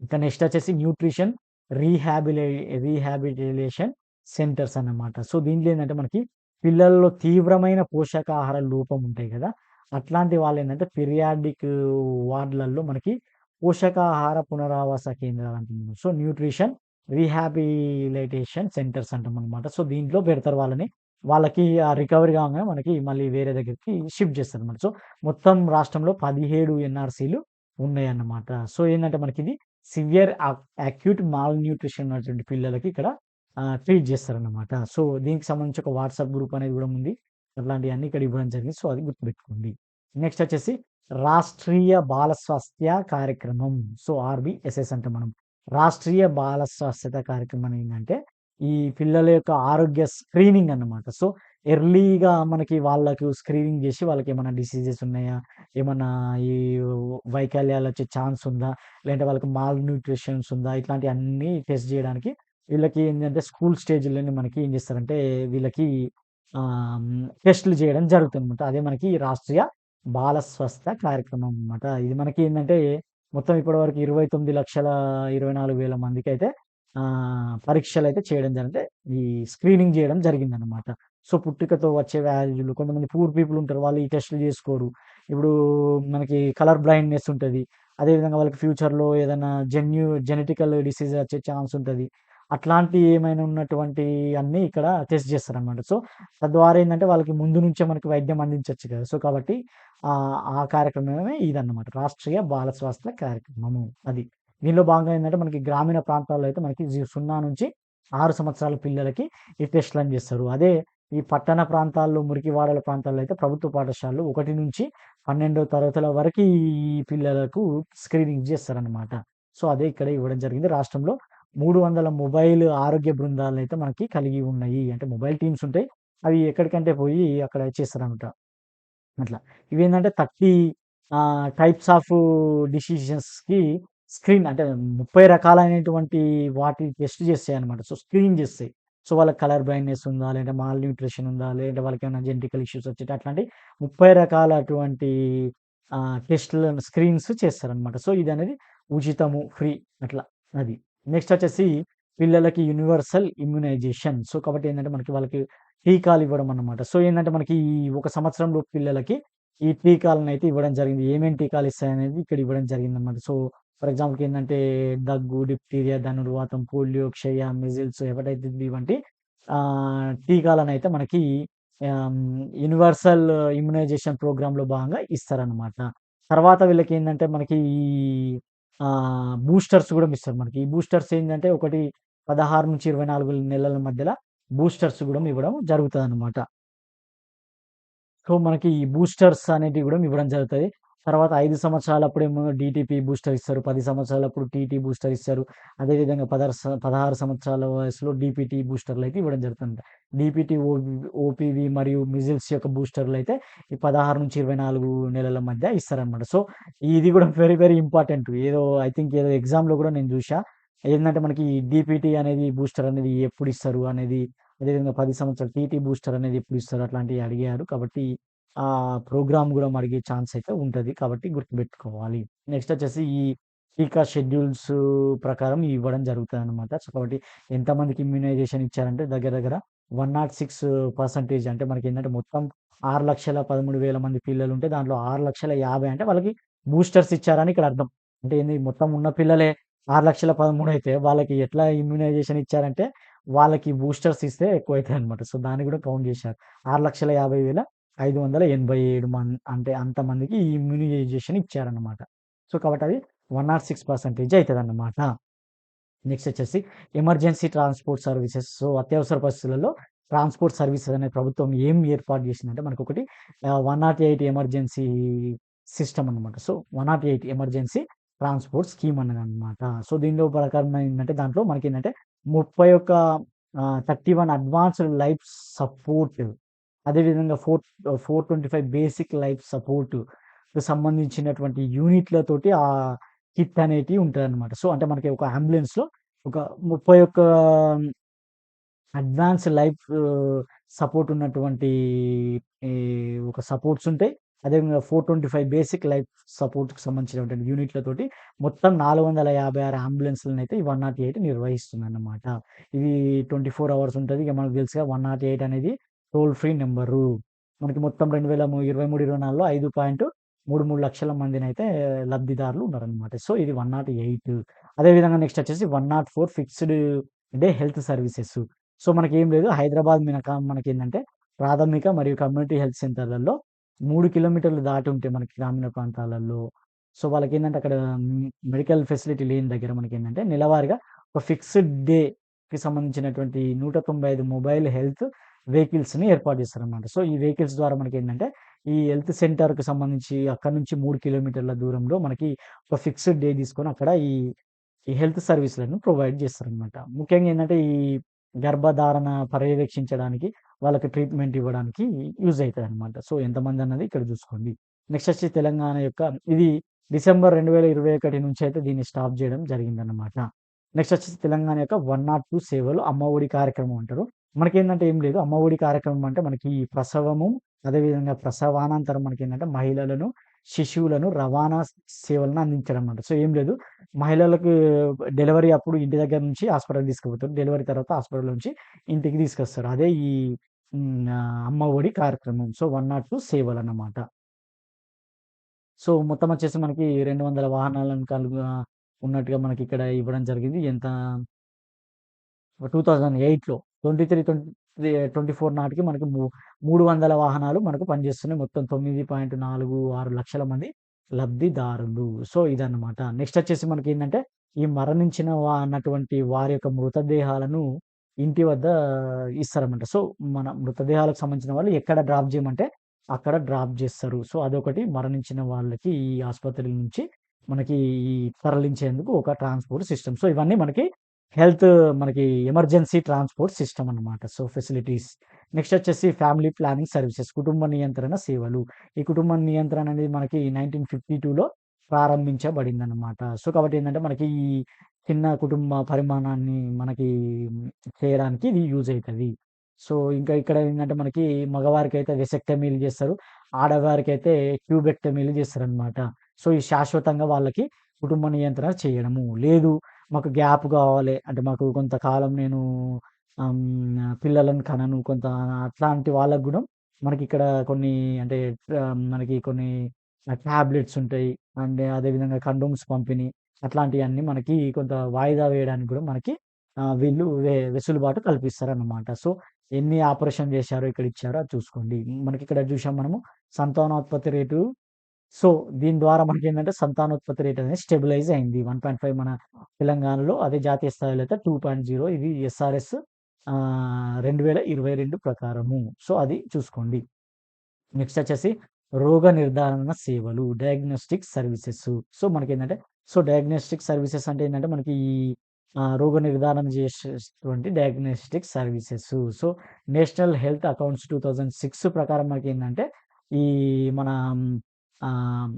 ఇంకా నెక్స్ట్ వచ్చేసి న్యూట్రిషన్ రీహాబిలే రీహాబిలిటేషన్ సెంటర్స్ అన్నమాట. సో, దీంట్లో ఏందంటే మనకి పిల్లల్లో తీవ్రమైన పోషకాహార లోపం ఉంటాయి గదా! అట్లాంటి వాళ్ళేందంటే పిరియాడిక్ వార్డ్‌లలో మనకి పోషకాహార పునరావాస కేంద్రాలు అంటున్నాం. సో, న్యూట్రిషన్ రీహాబిలిటేషన్ సెంటర్స్ అంటామనమాట. సో, దీంట్లో పెడతారు వాళ్ళని. వాళ్ళకి ఆ రికవరీ కాంగానే మనకి మళ్ళీ వేరే దగ్గరికి షిఫ్ట్ చేస్తారనమాట. సో, మొత్తం రాష్ట్రంలో 17 ఎన్‌ఆర్‌సీలు ఉన్నాయన్నమాట. సో, ఏందంటే మనకిది సివియర్ అక్యూట్ మాల్ న్యూట్రిషన్ ఉన్నటువంటి పిల్లలకి ఇక్కడ ట్రీట్ చేస్తారన్నమాట. సో, దీనికి సంబంధించి ఒక వాట్సాప్ గ్రూప్ అనేది గూడా ఉంది. అట్లాంటియన్నీ ఇక్కడ ఇవ్వడం జరిగింది. సో, అది గుర్తుపెట్టుకోండి. నెక్స్ట్ వచ్చేసి రాష్ట్రీయ బాల స్వాస్థ్య కార్యక్రమం. సో, ఆర్‌బీఎస్ఎస్ అంటాం మనం. రాష్ట్రీయ బాల స్వాస్థ్యత కార్యక్రమం ఏంటంటే, ఈ పిల్లల యొక్క ఆరోగ్య స్క్రీనింగ్ అన్నమాట. సో, ఎర్లీగా మనకి వాళ్ళకు స్క్రీనింగ్ జేసి వాళ్ళకేమన్నా డిసీజెస్ ఉన్నాయా? ఏమన్నా ఈ వైకల్యాలొచ్చే ఛాన్స్ ఉందా? లేదంటే వాళ్ళకి మాల్ న్యూట్రిషన్స్ ఉందా? ఇట్లాంటియన్నీ టెస్ట్ జేయడానికి వీళ్ళకి ఏందంటే స్కూల్ స్టేజ్‌లోనే మనకి ఏం జేస్తారంటే వీళ్ళకి టెస్ట్‌లు జేయడం జరుగుతుందనమాట. అదే మనకి రాష్ట్రీయ బాల స్వస్థ కార్యక్రమం అన్నమాట. ఇది మనకి ఏందంటే మొత్తం ఇప్పటివరకు 29,24,000 మందికైతే పరీక్షలైతే చేయడం అంటే ఈ స్క్రీనింగ్ జేయడం జరిగిందనమాట. సో, పుట్టుకతో వచ్చే వ్యాధులు కొంతమంది పూర్ పీపుల్ ఉంటారు. వాళ్ళు ఈ టెస్ట్‌లు జేసుకోరు. ఇప్పుడు మనకి కలర్ బ్లైండ్‌నెస్ ఉంటది. అదేవిధంగా వాళ్ళకి ఫ్యూచర్‌లో ఏదైనా జెనెటికల్ డిసీజ్ వచ్చే ఛాన్స్ ఉంటది. అట్లాంటి ఏమైనా ఉన్నటువంటి అన్నీ ఇక్కడ టెస్ట్ చేస్తారనమాట. సో, తద్వారా ఏందంటే వాళ్ళకి ముందు నుంచే మనకి వైద్యం అందించొచ్చు కదా! సో, కాబట్టి ఆ కార్యక్రమమే ఇదన్నమాట. రాష్ట్రీయ బాల స్వాస్థ్య కార్యక్రమము అది. దీనిలో భాగంగా ఏందంటే మనకి గ్రామీణ ప్రాంతాల్లో అయితే మనకి 0-6 సంవత్సరాల పిల్లలకి ఈ టెస్ట్‌లని చేస్తారు. అదే ఈ పట్టణ ప్రాంతాల్లో, మురికివాడల ప్రాంతాల్లో అయితే ప్రభుత్వ పాఠశాలలు 1-12 తరగతుల వరకి ఈ పిల్లలకు స్క్రీనింగ్ చేస్తారనమాట. సో, అదే ఇక్కడ ఇవ్వడం జరిగింది. రాష్ట్రంలో 300 మొబైల్ ఆరోగ్య బృందాలనైతే మనకి కలిగి ఉన్నాయి. అంటే మొబైల్ టీమ్స్ ఉంటాయి. అవి ఎక్కడికంటే పోయి అక్కడ చేస్తారనమాట. అట్లా. ఇవేందంటే 30 టైప్స్ ఆఫ్ డిసీజెస్‌కి అంటే 30 రకాలైనటువంటి వాటి టెస్ట్ చేస్తాయన్నమాట. సో, స్క్రీనింగ్ చేస్తాయి. సో, వాళ్ళకి కలర్ బ్లైండ్‌నెస్ ఉందా? లేదంటే మాల్ న్యూట్రిషన్ ఉందా? లేదంటే వాళ్ళకేమైనా జెనెటికల్ ఇష్యూస్ వచ్చేటి అట్లాంటి 30 రకాల అటువంటి టెస్ట్‌లను స్క్రీన్స్ చేస్తారన్నమాట. సో, ఇదనేది ఉచితము, ఫ్రీ అట్లా అది. నెక్స్ట్ వచ్చేసి పిల్లలకి యూనివర్సల్ ఇమ్యునైజేషన్. సో, కాబట్టి ఏందంటే మనకి వాళ్ళకి టీకాలివ్వడం అన్నమాట. సో, ఏందంటే మనకి ఈ ఒక సంవత్సరంలోపు పిల్లలకి ఈ టీకాలనైతే ఇవ్వడం జరిగింది. ఏమేం టీకాలిస్తాయనేది ఇక్కడ ఇవ్వడం జరిగిందన్నమాట. సో, ఫర్ ఎగ్జాంపుల్‌కి ఏందంటే దగ్గు, డిప్టీరియా, ధనుర్వాతం, పోలియో, క్షయ, మెజిల్స్, హెపటైటిస్ బి వంటి టీకాలనైతే మనకి యూనివర్సల్ ఇమ్యునైజేషన్ ప్రోగ్రామ్‌లో భాగంగా ఇస్తారన్నమాట. తర్వాత వీళ్ళకేందంటే మనకి ఈ బూస్టర్స్ గూడా ఇస్తారు మనకి. ఈ బూస్టర్స్ ఏందంటే ఒకటి 16-24 నెలల మధ్యల బూస్టర్స్ గూడా ఇవ్వడం జరుగుతదనమాట. సో, మనకి ఈ బూస్టర్స్ అనేటివి గూడా ఇవ్వడం జరుగుతది. తర్వాత 5 సంవత్సరాలప్పుడేమో డీటీపీ బూస్టర్ ఇస్తారు. 10 సంవత్సరాలప్పుడు టీటీ బూస్టర్ ఇస్తారు. అదేవిధంగా 16 సంవత్సరాల వయసులో డీపీటీ బూస్టర్‌లయితే ఇవ్వడం జరుగుతుంది. డీపీటీ, ఓపీవీ మరియు మిజిల్స్ యొక్క బూస్టర్‌లయితే ఈ 16-24 నెలల మధ్య ఇస్తారనమాట. సో, ఇది గూడా వెరీ, వెరీ ఇంపార్టెంట్. ఏదో ఐ థింక్ ఏదో ఎగ్జామ్‌లో గూడా నేను జూషా. ఏందంటే మనకి డీపీటీ అనేది బూస్టర్ అనేది ఎప్పుడిస్తారు అనేది, అదేవిధంగా 10 సంవత్సరాలు టీటీ బూస్టర్ అనేది ఎప్పుడిస్తారు అట్లాంటివి అడిగారు. కాబట్టి ప్రోగ్రామ్ గూడా అడిగే ఛాన్స్ అయితే ఉంటది. కాబట్టి గుర్తుపెట్టుకోవాలి. నెక్స్ట్ వచ్చేసి ఈ టీకా షెడ్యూల్స్ ప్రకారం ఇవ్వడం జరుగుతదనమాట. సో, కాబట్టి ఎంతమందికి ఇమ్యునైజేషన్ ఇచ్చారంటే దగ్గర దగ్గర 106% అంటే మనకేందంటే మొత్తం 6,13,000 మంది పిల్లలుంటే దాంట్లో 6,50,000 అంటే వాళ్ళకి బూస్టర్స్ ఇచ్చారని ఇక్కడ అర్థం. అంటే ఏంది మొత్తం ఉన్న పిల్లలే 6,13,000 అయితే వాళ్ళకి ఎట్లా ఇమ్యునైజేషన్ ఇచ్చారంటే వాళ్ళకి బూస్టర్స్ ఇస్తే ఎక్కువైతాయన్నమాట. సో, దాన్ని గూడా కౌంట్ జేశారు. 6,50,587 అంటే అంతమందికి ఈ ఇమ్యూనైజేషన్ ఇచ్చారన్నమాట. సో, కాబట్టి అది 106% అయితదన్నమాట. నెక్స్ట్ వచ్చేసి ఎమర్జెన్సీ ట్రాన్స్‌పోర్ట్ సర్వీసెస్. సో, అత్యవసర పరిస్థితులలో ట్రాన్స్‌పోర్ట్ సర్వీసెస్ అనే ప్రభుత్వం ఏం ఏర్పాటు చేసిందంటే మనకొకటి 108 ఎమర్జెన్సీ సిస్టమ్ అన్నమాట. సో, 108 ఎమర్జెన్సీ ట్రాన్స్‌పోర్ట్ స్కీమ్ అన్నదన్నమాట. సో, దీనిలో ప్రకారం ఏందంటే దాంట్లో మనకేందంటే 31 31 అడ్వాన్స్‌డ్ లైఫ్ సపోర్ట్, అదేవిధంగా 425 బేసిక్ లైఫ్ సపోర్ట్‌కి సంబంధించినటువంటి యూనిట్‌లతోటి కిట్ అనేటివి ఉంటదన్నమాట. సో, అంటే మనకి ఒక అంబులెన్స్‌లో ఒక 31 అడ్వాన్స్‌డ్ లైఫ్ సపోర్ట్ ఉన్నటువంటి ఈ ఒక సపోర్ట్స్ ఉంటాయి. అదేవిధంగా 425 బేసిక్ లైఫ్ సపోర్ట్‌కి సంబంధించినటువంటి యూనిట్‌లతోటి మొత్తం 456 అంబులెన్స్‌లనైతే ఈ 108 నిర్వహిస్తుందన్నమాట. ఇది 24 అవర్స్ ఉంటది. ఇక మనకు తెలుసుగా 108 అనేది టోల్ ఫ్రీ నంబరు. మనకి మొత్తం 2023, 24లో 5.33 లక్షల మందినైతే లబ్ధిదారులు ఉన్నారన్నమాట. సో, ఇది 108. అదేవిధంగా నెక్స్ట్ వచ్చేసి 104 fixed day health services. So, మనకేం లేదు హైదరాబాద్ మినహా మనకేందంటే ప్రాథమిక మరియు కమ్యూనిటీ హెల్త్ సెంటర్‌లలో 3 కిలోమీటర్లు దాటి ఉంటే మనకి గ్రామీణ ప్రాంతాలలో, సో, వాళ్ళకేందంటే అక్కడ మెడికల్ ఫెసిలిటీ లేని దగ్గర మనకేందంటే నెలవారీగా ఒక ఫిక్స్‌డ్ డేకి సంబంధించినటువంటి 195 మొబైల్ హెల్త్ వెహికల్స్‌ని ఏర్పాటు చేస్తారనమాట. సో, ఈ వెహికల్స్ ద్వారా మనకేందంటే ఈ హెల్త్ సెంటర్‌కి సంబంధించి అక్కడి నుంచి 3 కిలోమీటర్ల దూరంలో మనకి ఒక ఫిక్స్‌డ్ డే తీసుకొని అక్కడ ఈ హెల్త్ సర్వీస్‌లను ప్రొవైడ్ చేస్తారనమాట. ముఖ్యంగా ఏందంటే ఈ గర్భధారణ పర్యవేక్షించడానికి, వాళ్ళకి ట్రీట్‌మెంట్ ఇవ్వడానికి యూజ్ అయితదనమాట. సో, ఎంతమందన్నది ఇక్కడ చూసుకోండి. నెక్స్ట్ వచ్చి తెలంగాణ యొక్క ఇది డిసెంబర్ 2021 నుంచి అయితే దీన్ని స్టాప్ చేయడం జరిగిందన్నమాట. నెక్స్ట్ వచ్చేసి తెలంగాణ యొక్క 102 సేవలు అమ్మ ఒడి కార్యక్రమం అంటారు. మనకేందంటే ఏం లేదు. అమ్మ ఒడి కార్యక్రమం అంటే మనకి ప్రసవము, అదేవిధంగా ప్రసవానంతరం మనకేందంటే మహిళలను, శిశువులను రవాణా సేవలను అందించడం అన్నమాట. సో, ఏం లేదు. మహిళలకు డెలివరీ అప్పుడు ఇంటి దగ్గర నుంచి హాస్పిటల్‌కి తీసుకుపోతారు. డెలివరీ తర్వాత హాస్పిటల్ నుంచి ఇంటికి తీసుకొస్తారు. అదే ఈ అమ్మ ఒడి కార్యక్రమం. సో, 102 సేవలన్నమాట. సో, మొత్తం వచ్చేసి మనకి 200 వాహనాలను ఉన్నట్టుగా మనకిక్కడ ఇవ్వడం జరిగింది. ఎంత 2008లో 24 నాటికి మనకు 300 వాహనాలు మనకు పనిచేస్తున్నాయి. మొత్తం 9.46 లక్షల మంది లబ్ధిదారులు. సో, ఇదన్నమాట. నెక్స్ట్ వచ్చేసి మనకేందంటే, ఈ మరణించిన అన్నటువంటి వారి యొక్క మృతదేహాలను ఇంటి వద్ద ఇస్తారన్నమాట. సో, మన మృతదేహాలకు సంబంధించిన వాళ్ళు ఎక్కడ డ్రాప్ చేయమంటే, అక్కడ డ్రాప్ జేస్తారు. సో, అదొకటి మరణించిన వాళ్ళకి ఈ ఆసుపత్రి నుంచి మనకి ఈ తరలించేందుకు ఒక ట్రాన్స్‌పోర్ట్ సిస్టమ్. సో, ఇవన్నీ మనకి హెల్త్ మనకి ఎమర్జెన్సీ ట్రాన్స్‌పోర్ట్ సిస్టమ్ అన్నమాట. So, facilities. నెక్స్ట్ వచ్చేసి ఫ్యామిలీ ప్లానింగ్ సర్వీసెస్. కుటుంబ నియంత్రణ సేవలు. ఈ కుటుంబ నియంత్రణ అనేది మనకి 1952లో ప్రారంభించబడిందన్నమాట. సో, కాబట్టి ఏందంటే మనకి ఈ చిన్న కుటుంబ పరిమాణాన్ని మనకి చేయడానికి ఇది యూజ్ అయితది. సో, ఇంకా ఇక్కడ ఏందంటే మనకి మగవారికైతే వెసెక్టమీలు చేస్తారు. ఆడవారికైతే ట్యూబెక్టమీలు చేస్తారన్నమాట. సో, ఈ శాశ్వతంగా వాళ్ళకి కుటుంబ నియంత్రణ చేయడము. లేదు మాకు గ్యాప్ గావాలి. అంటే మాకు కొంతకాలం నేను పిల్లలను కనను. అట్లాంటి వాళ్ళకి గూడా మనకిక్కడ కొన్ని అంటే మనకి కొన్ని టాబ్లెట్స్ ఉంటాయి. అండ్ అదేవిధంగా కండోమ్స్ పంపిణీ అట్లాంటియన్నీ మనకి కొంత వాయిదా వేయడానికి గూడా మనకి వీళ్ళు వెసులుబాటు కల్పిస్తారన్నమాట. సో, ఎన్ని ఆపరేషన్ చేశారో ఇక్కడ ఇచ్చారో అది చూసుకోండి. మనకిక్కడ చూసాం మనము సంతానోత్పత్తి రేటు. సో, దీని ద్వారా మనకేందంటే సంతానోత్పత్తి రేట్ అనేది స్టెబిలైజ్ అయింది. 1.5 మన తెలంగాణలో. అదే జాతీయ స్థాయిలో అయితే 2.0 ఇది ఎస్ఆర్ఎస్ 2022 ప్రకారము. సో, అది చూసుకోండి. నెక్స్ట్ వచ్చేసి రోగ నిర్ధారణ సేవలు, డయాగ్నోస్టిక్ సర్వీసెస్. సో, మనకేందంటే డయాగ్నోస్టిక్ సర్వీసెస్ అంటే ఏందంటే మనకి ఈ రోగ నిర్ధారణ చేసేటువంటి diagnostic services. So, national health accounts 2006 ప్రకారం మనకేందంటే ఈ మన ఆహ్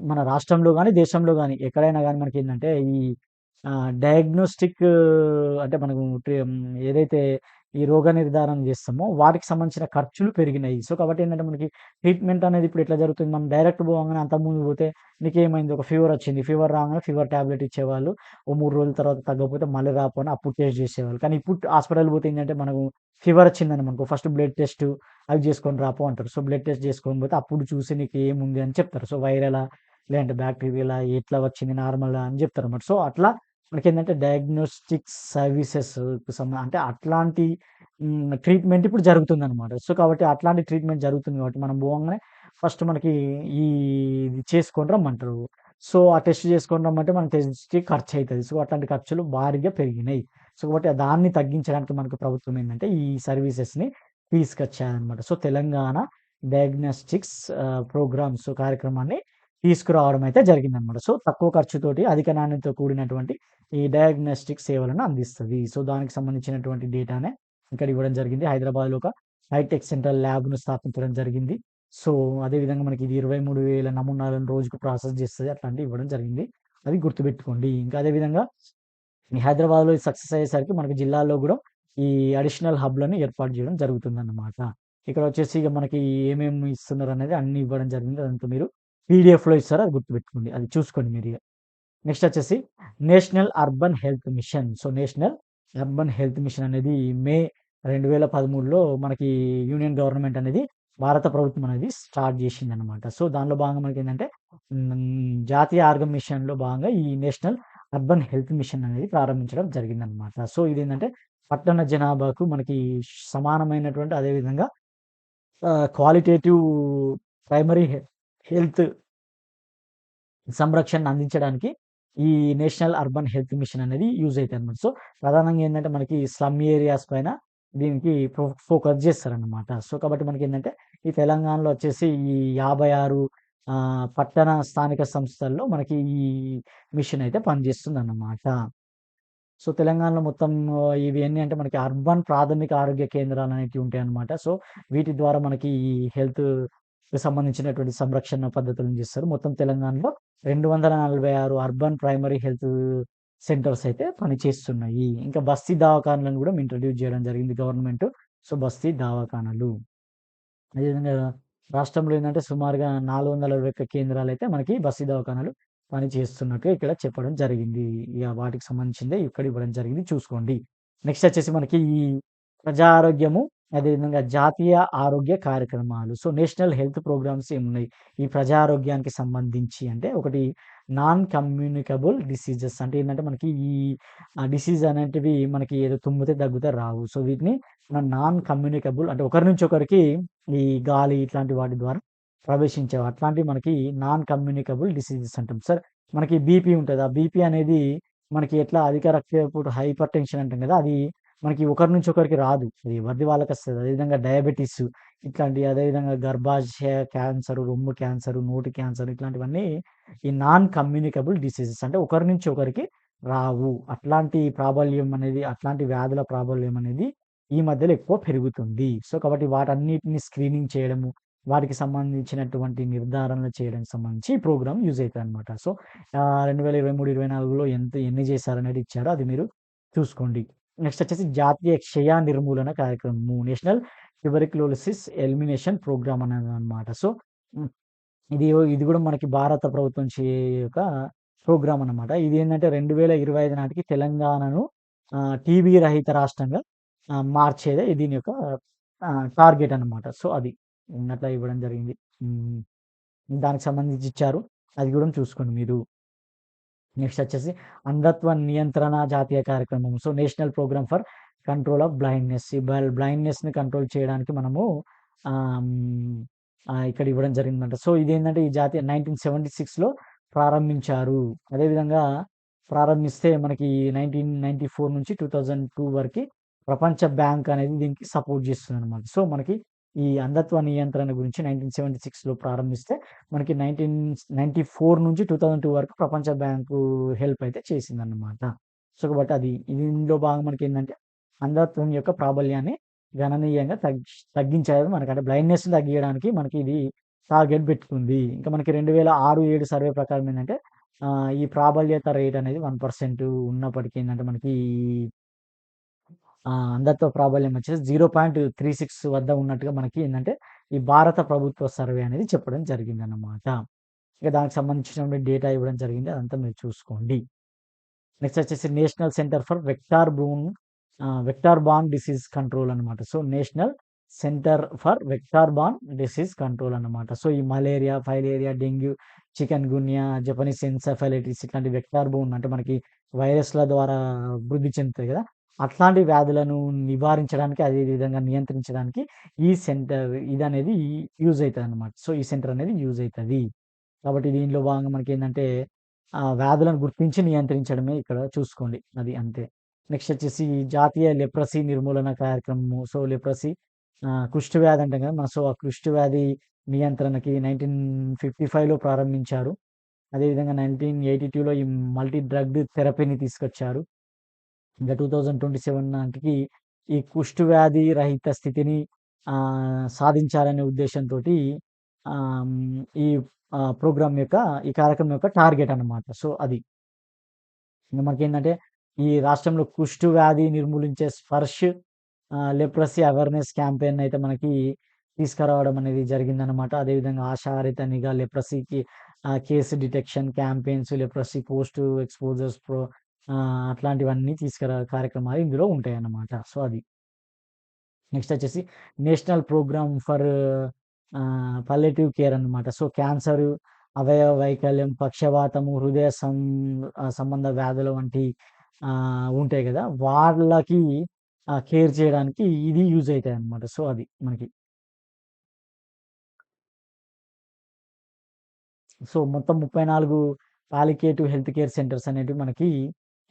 మన రాష్ట్రంలో గాని, దేశంలో గాని ఎక్కడైనా గాని మనకేందంటే ఈ డయాగ్నోస్టిక్ అంటే మనము ఏదైతే ఈ రోగ నిర్ధారణ జేస్తామో వాటికి సంబంధించిన ఖర్చులు పెరిగినాయి. సో, కాబట్టి ఏందంటే మనకి ట్రీట్‌మెంట్ అనేది ఇప్పుడు ఎట్లా జరుగుతుంది? మనం డైరెక్ట్ పోవంగానే అంతకుముందు పోతే నీకేమైంది? ఒక ఫీవర్ వచ్చింది. ఫీవర్ రాంగానే ఫీవర్ టాబ్లెట్ ఇచ్చేవాళ్ళు. ఓ 3 రోజుల తర్వాత తగ్గకపోతే మళ్ళీ రాపో అని అప్పుడు టెస్ట్ జేసేవాళ్ళు. కానీ ఇప్పుడు హాస్పిటల్‌కి పోతే ఏందంటే మనకు ఫీవర్ వచ్చిందనుకో ఫస్ట్ బ్లడ్ టెస్ట్ అవి జేసుకొని రాపో అంటారు. సో, బ్లడ్ టెస్ట్ జేసుకొని పోతే అప్పుడు చూసి నీకు ఏముంది అని చెప్తారు. సో, వైరలా? లేదంటే బ్యాక్టీరియలా? ఎట్లా వచ్చింది నార్మలా? అని జెప్తారన్నమాట. సో, అట్లా మనకేందంటే డయాగ్నోస్టిక్స్ సర్వీసెస్‌కి అంటే అట్లాంటి ట్రీట్‌మెంట్ ఇప్పుడు జరుగుతుందనమాట. సో, కాబట్టి అట్లాంటి ట్రీట్‌మెంట్ జరుగుతుంది కాబట్టి మనం పోంగానే ఫస్ట్ మనకి ఈ ఇది చేసుకొని రమ్మంటారు. సో, ఆ టెస్ట్ చేసుకొని రమ్మంటే మన టెస్ట్‌కి ఖర్చయితది. సో, అట్లాంటి ఖర్చులు భారీగా పెరిగినాయి. సో, కాబట్టి దాన్ని తగ్గించడానికి మనకు ప్రభుత్వం ఏందంటే ఈ సర్వీసెస్‌ని తీసుకొచ్చాయన్నమాట. సో, తెలంగాణ డయాగ్నోస్టిక్స్ ప్రోగ్రామ్స్ కార్యక్రమాన్ని తీసుకురావడం అయితే జరిగిందనమాట. సో, తక్కువ ఖర్చుతోటి అధిక నాణ్యతతో కూడినటువంటి ఈ డయాగ్నోస్టిక్ సేవలను అందిస్తది. సో, దానికి సంబంధించినటువంటి డేటానే ఇక్కడ ఇవ్వడం జరిగింది. హైదరాబాద్‌లో ఒక హైటెక్ సెంట్రల్ ల్యాబ్‌ను స్థాపించడం జరిగింది. సో, అదే విధంగా మనకి ఇది 23,000 నమూనాలను రోజుకు ప్రాసెస్ చేస్తది. అట్లాంటివి ఇవ్వడం జరిగింది. అది గుర్తుపెట్టుకోండి. ఇంకా అదే విధంగా ఈ హైదరాబాద్‌లో ఇది సక్సెస్ అయ్యేసరికి మనకి జిల్లాల్లో గూడా ఈ అడిషనల్ హబ్‌లను ఏర్పాటు చేయడం జరుగుతుందన్నమాట. ఇక్కడొచ్చేసి ఇగ మనకి ఏమేమి ఇస్తున్నారనేది అన్నీ ఇవ్వడం జరిగింది. అదంతా మీరు పీడీఎఫ్‌లో ఇస్తారు. అది గుర్తుపెట్టుకోండి. అది చూసుకోండి మీరిగ. నెక్స్ట్ వచ్చేసి national urban health machine. So, national urban health machine అనేది మే 2013లో మనకి యూనియన్ గవర్నమెంట్ అనేది భారత ప్రభుత్వం అనేది స్టార్ట్ చేసిందనమాట. సో, దానిలో భాగంగా మనకేందంటే జాతీయ ఆరోగ్య మిషన్‌లో భాగంగా ఈ నేషనల్ అర్బన్ హెల్త్ మిషన్ అనేది ప్రారంభించడం జరిగిందనమాట. సో, ఇదేందంటే పట్టణ జనాభాకు మనకి సమానమైనటువంటి అదే విధంగా క్వాలిటేటివ్ ప్రైమరీ హెల్త్ సంరక్షణను అందించడానికి ఈ నేషనల్ అర్బన్ హెల్త్ మిషన్ అనేది యూజ్ అయితదనమాట. సో, ప్రధానంగా ఏందంటే మనకి స్లమ్ ఏరియాస్ పైన దీనికి ఫోకస్ చేస్తారనమాట. సో, కాబట్టి మనకేందంటే ఈ తెలంగాణలో వచ్చేసి ఈ 56 పట్టణ స్థానిక సంస్థల్లో మనకి ఈ మిషన్ అయితే పనిచేస్తుందన్నమాట. సో, తెలంగాణలో మొత్తం ఇవి ఎన్ని అంటే మనకి అర్బన్ ప్రాథమిక ఆరోగ్య కేంద్రాలనేటివి ఉంటాయన్నమాట. సో, వీటి ద్వారా మనకి ఈ హెల్త్‌కి సంబంధించినటువంటి సంరక్షణ పద్ధతులను చేస్తారు. మొత్తం తెలంగాణలో 246 అర్బన్ ప్రైమరీ హెల్త్ సెంటర్స్ అయితే పనిచేస్తున్నాయి. ఇంకా బస్తీ దవాఖానాలను గూడా ఇంట్రొడ్యూస్ చేయడం జరిగింది గవర్నమెంట్. సో, బస్తీ దవాఖానాలు. అదేవిధంగా రాష్ట్రంలో ఏందంటే సుమారుగా 421 కేంద్రాలైతే మనకి బస్తీ దవాఖానాలు పనిచేస్తున్నట్టుగా ఇక్కడ చెప్పడం జరిగింది. ఇగ వాటికి సంబంధించిందే ఇక్కడ ఇవ్వడం జరిగింది చూసుకోండి. నెక్స్ట్ వచ్చేసి మనకి ఈ ప్రజా ఆరోగ్యము, అదేవిధంగా జాతీయ ఆరోగ్య కార్యక్రమాలు. సో, నేషనల్ హెల్త్ ప్రోగ్రామ్స్ ఏమున్నాయి? ఈ ప్రజా ఆరోగ్యానికి సంబంధించి అంటే ఒకటి నాన్ కమ్యూనికబుల్ డిసీజెస్ అంటే ఏంటంటే మనకి ఈ డిసీజ్ అనేటివి మనకి ఏదో తుమ్మితే, దగ్గితే రావు. సో, వీటిని మనం నాన్ కమ్యూనికబుల్ అంటే ఒకరి నుంచి ఒకరికి ఈ గాలి ఇట్లాంటి వాటి ద్వారా ప్రవేశించేవి. అట్లాంటివి మనకి నాన్ కమ్యూనికబుల్ డిసీజెస్ అంటాం. సరే మనకి బీపీ ఉంటది. ఆ బీపీ అనేది మనకి ఎట్లా అధిక రక్తపోటు హైపర్ టెన్షన్ అంటాం కదా! అది మనకి ఒకరి నుంచి ఒకరికి రాదు. అది ఎవరిది వాళ్ళకస్తది. అదేవిధంగా డయాబెటిస్ ఇట్లాంటియి అదేవిధంగా గర్భాశయ క్యాన్సరు, రొమ్ము క్యాన్సరు, నోటి క్యాన్సర్ ఇట్లాంటివన్నీ ఈ నాన్ కమ్యూనికబుల్ డిసీజెస్ అంటే ఒకరి నుంచి ఒకరికి రావు. అట్లాంటి ప్రాబల్యం అనేది అట్లాంటి వ్యాధుల ప్రాబల్యం అనేది ఈ మధ్యలో ఎక్కువ పెరుగుతుంది. సో, కాబట్టి వాటన్నిటిని స్క్రీనింగ్ చేయడము, వాటికి సంబంధించినటువంటి నిర్ధారణలు చేయడానికి సంబంధించి ఈ ప్రోగ్రామ్ యూజ్ అయితదనమాట. సో, 2023, 24లో ఎన్ని చేశారనేది ఇచ్చారో అది మీరు చూసుకోండి. నెక్స్ట్ వచ్చేసి జాతీయ క్షయ నిర్మూలన కార్యక్రమము. నేషనల్ ట్యూబెర్క్యులోసిస్ ఎలిమినేషన్ ప్రోగ్రామ్ అనేదనమాట. సో, హ్మ్. ఇది ఇది గూడా మనకి భారత ప్రభుత్వం యొక్క ప్రోగ్రామ్ అన్నమాట. ఇదేంటంటే 2025 నాటికి తెలంగాణను టీబీ రహిత రాష్ట్రంగా మార్చేదే దీని యొక్క టార్గెట్ అన్నమాట. సో, అది అట్లా ఇవ్వడం జరిగింది. హ్మ్. దానికి సంబంధించి ఇచ్చారు. అది గూడా చూసుకోండి మీరు. నెక్స్ట్ వచ్చేసి అంధత్వ నియంత్రణ జాతీయ కార్యక్రమం. So, national programme for control of blindness. ఈ బ్లైండ్‌నెస్‌ని కంట్రోల్ చేయడానికి మనము ఆహ్, హ్మ్, ఇక్కడ ఇవ్వడం జరిగిందన్నమాట. సో, ఇదేంటంటే ఈ జాతీయ 1976లో ప్రారంభించారు. అదేవిధంగా ప్రారంభిస్తే మనకి 1994 నుంచి 2002 వరకి ప్రపంచ బ్యాంక్ అనేది దీనికి సపోర్ట్ చేస్తుందన్నమాట. సో, మనకి ఈ అంధత్వ నియంత్రణ గురించి 1976లో ప్రారంభిస్తే మనకి 1994 నుంచి 2002 వరకు ప్రపంచ బ్యాంకు హెల్ప్ అయితే చేసిందన్నమాట. సో, కాబట్టి దీనిలో భాగంగా మనకేందంటే అంధత్వం యొక్క ప్రాబల్యాన్ని గణనీయంగా తగ్గించారు మనకు. అంటే బ్లైండ్‌నెస్‌ని తగ్గియడానికి మనకి ఇది టార్గెట్ పెట్టుకుంది. ఇంకా మనకి 2006, 7 సర్వే ప్రకారం ఏందంటే ఈ ప్రాబల్యత రేట్ అనేది 1% ఉన్నప్పటికీ ఏందంటే మనకి అంధత్వ ప్రాబల్యం వచ్చేసి 0.36 వద్ద ఉన్నట్టుగా మనకి ఏందంటే ఈ భారత ప్రభుత్వ సర్వే అనేది చెప్పడం జరిగిందన్నమాట. ఇక దానికి సంబంధించినటువంటి డేటా ఇవ్వడం జరిగింది. అదంతా మీరు చూసుకోండి. నెక్స్ట్ వచ్చేసి national centre for vector borne disease control అన్నమాట. So, national centre for vector borne disease control అన్నమాట. సో, ఈ malaria, filaria, dengue, chikungunya, Japanese encephalitis ఇట్లాంటి వెక్టార్ బోర్న్ అంటే మనకి వైరస్‌ల ద్వారా వృద్ధి చెందుతాయి గదా! అట్లాంటి వ్యాధులను నివారించడానికి, అదే విధంగా నియంత్రించడానికి ఈ సెంటర్ ఇదనేది యూజ్ అయితదన్నమాట. సో, ఈ సెంటర్ అనేది యూజ్ అయితది. కాబట్టి దీనిలో భాగంగా మనకేందంటే వ్యాధులను గుర్తించి నియంత్రించడమే ఇక్కడ చూసుకోండి. అది అంతే. నెక్స్ట్ వచ్చేసి జాతీయ లెప్రసీ నిర్మూలన కార్యక్రమము. సో, లెప్రసీ కుష్టు వ్యాధి అంటాం కదా! సో, ఆ కుష్టు వ్యాధి నియంత్రణకి 1955లో ప్రారంభించారు. అదేవిధంగా 1982లో ఈ మల్టీ డ్రగ్ థెరపీని తీసుకొచ్చారు. ఇంకా 2027 నాటికి ఈ కుష్టు వ్యాధి రహిత స్థితిని సాధించాలనే ఉద్దేశంతోటి ఈ ప్రోగ్రామ్ యొక్క ఈ కార్యక్రమం యొక్క టార్గెట్ అన్నమాట. సో, అది. ఇంక మనకేందంటే ఈ రాష్ట్రంలో కుష్టు వ్యాధి నిర్మూలించే స్పర్శ్ లెప్రసీ అవేర్‌నెస్ క్యాంపెయిన్ అయితే మనకి తీసుకురావడం అనేది జరిగిందనమాట. అదేవిధంగా ఆశారిత నిఘా లెప్రసీకి case detection campaigns, leprosy post exposures అట్లాంటివన్నీ కార్యక్రమాలు ఇందులో ఉంటాయన్నమాట. సో, అది. నెక్స్ట్ వచ్చేసి national programme for palliative care అన్నమాట. సో, క్యాన్సరు, అవయవ వైకల్యం, పక్షవాతము, సంబంధ వ్యాధుల వంటి ఉంటాయి గదా! వాళ్ళకి కేర్ చేయడానికి ఇది యూజ్ అయితాయన్నమాట. సో, అది మనకి. సో, మొత్తం 34 పాలియేటివ్ హెల్త్ కేర్ సెంటర్స్ అనేటివి మనకి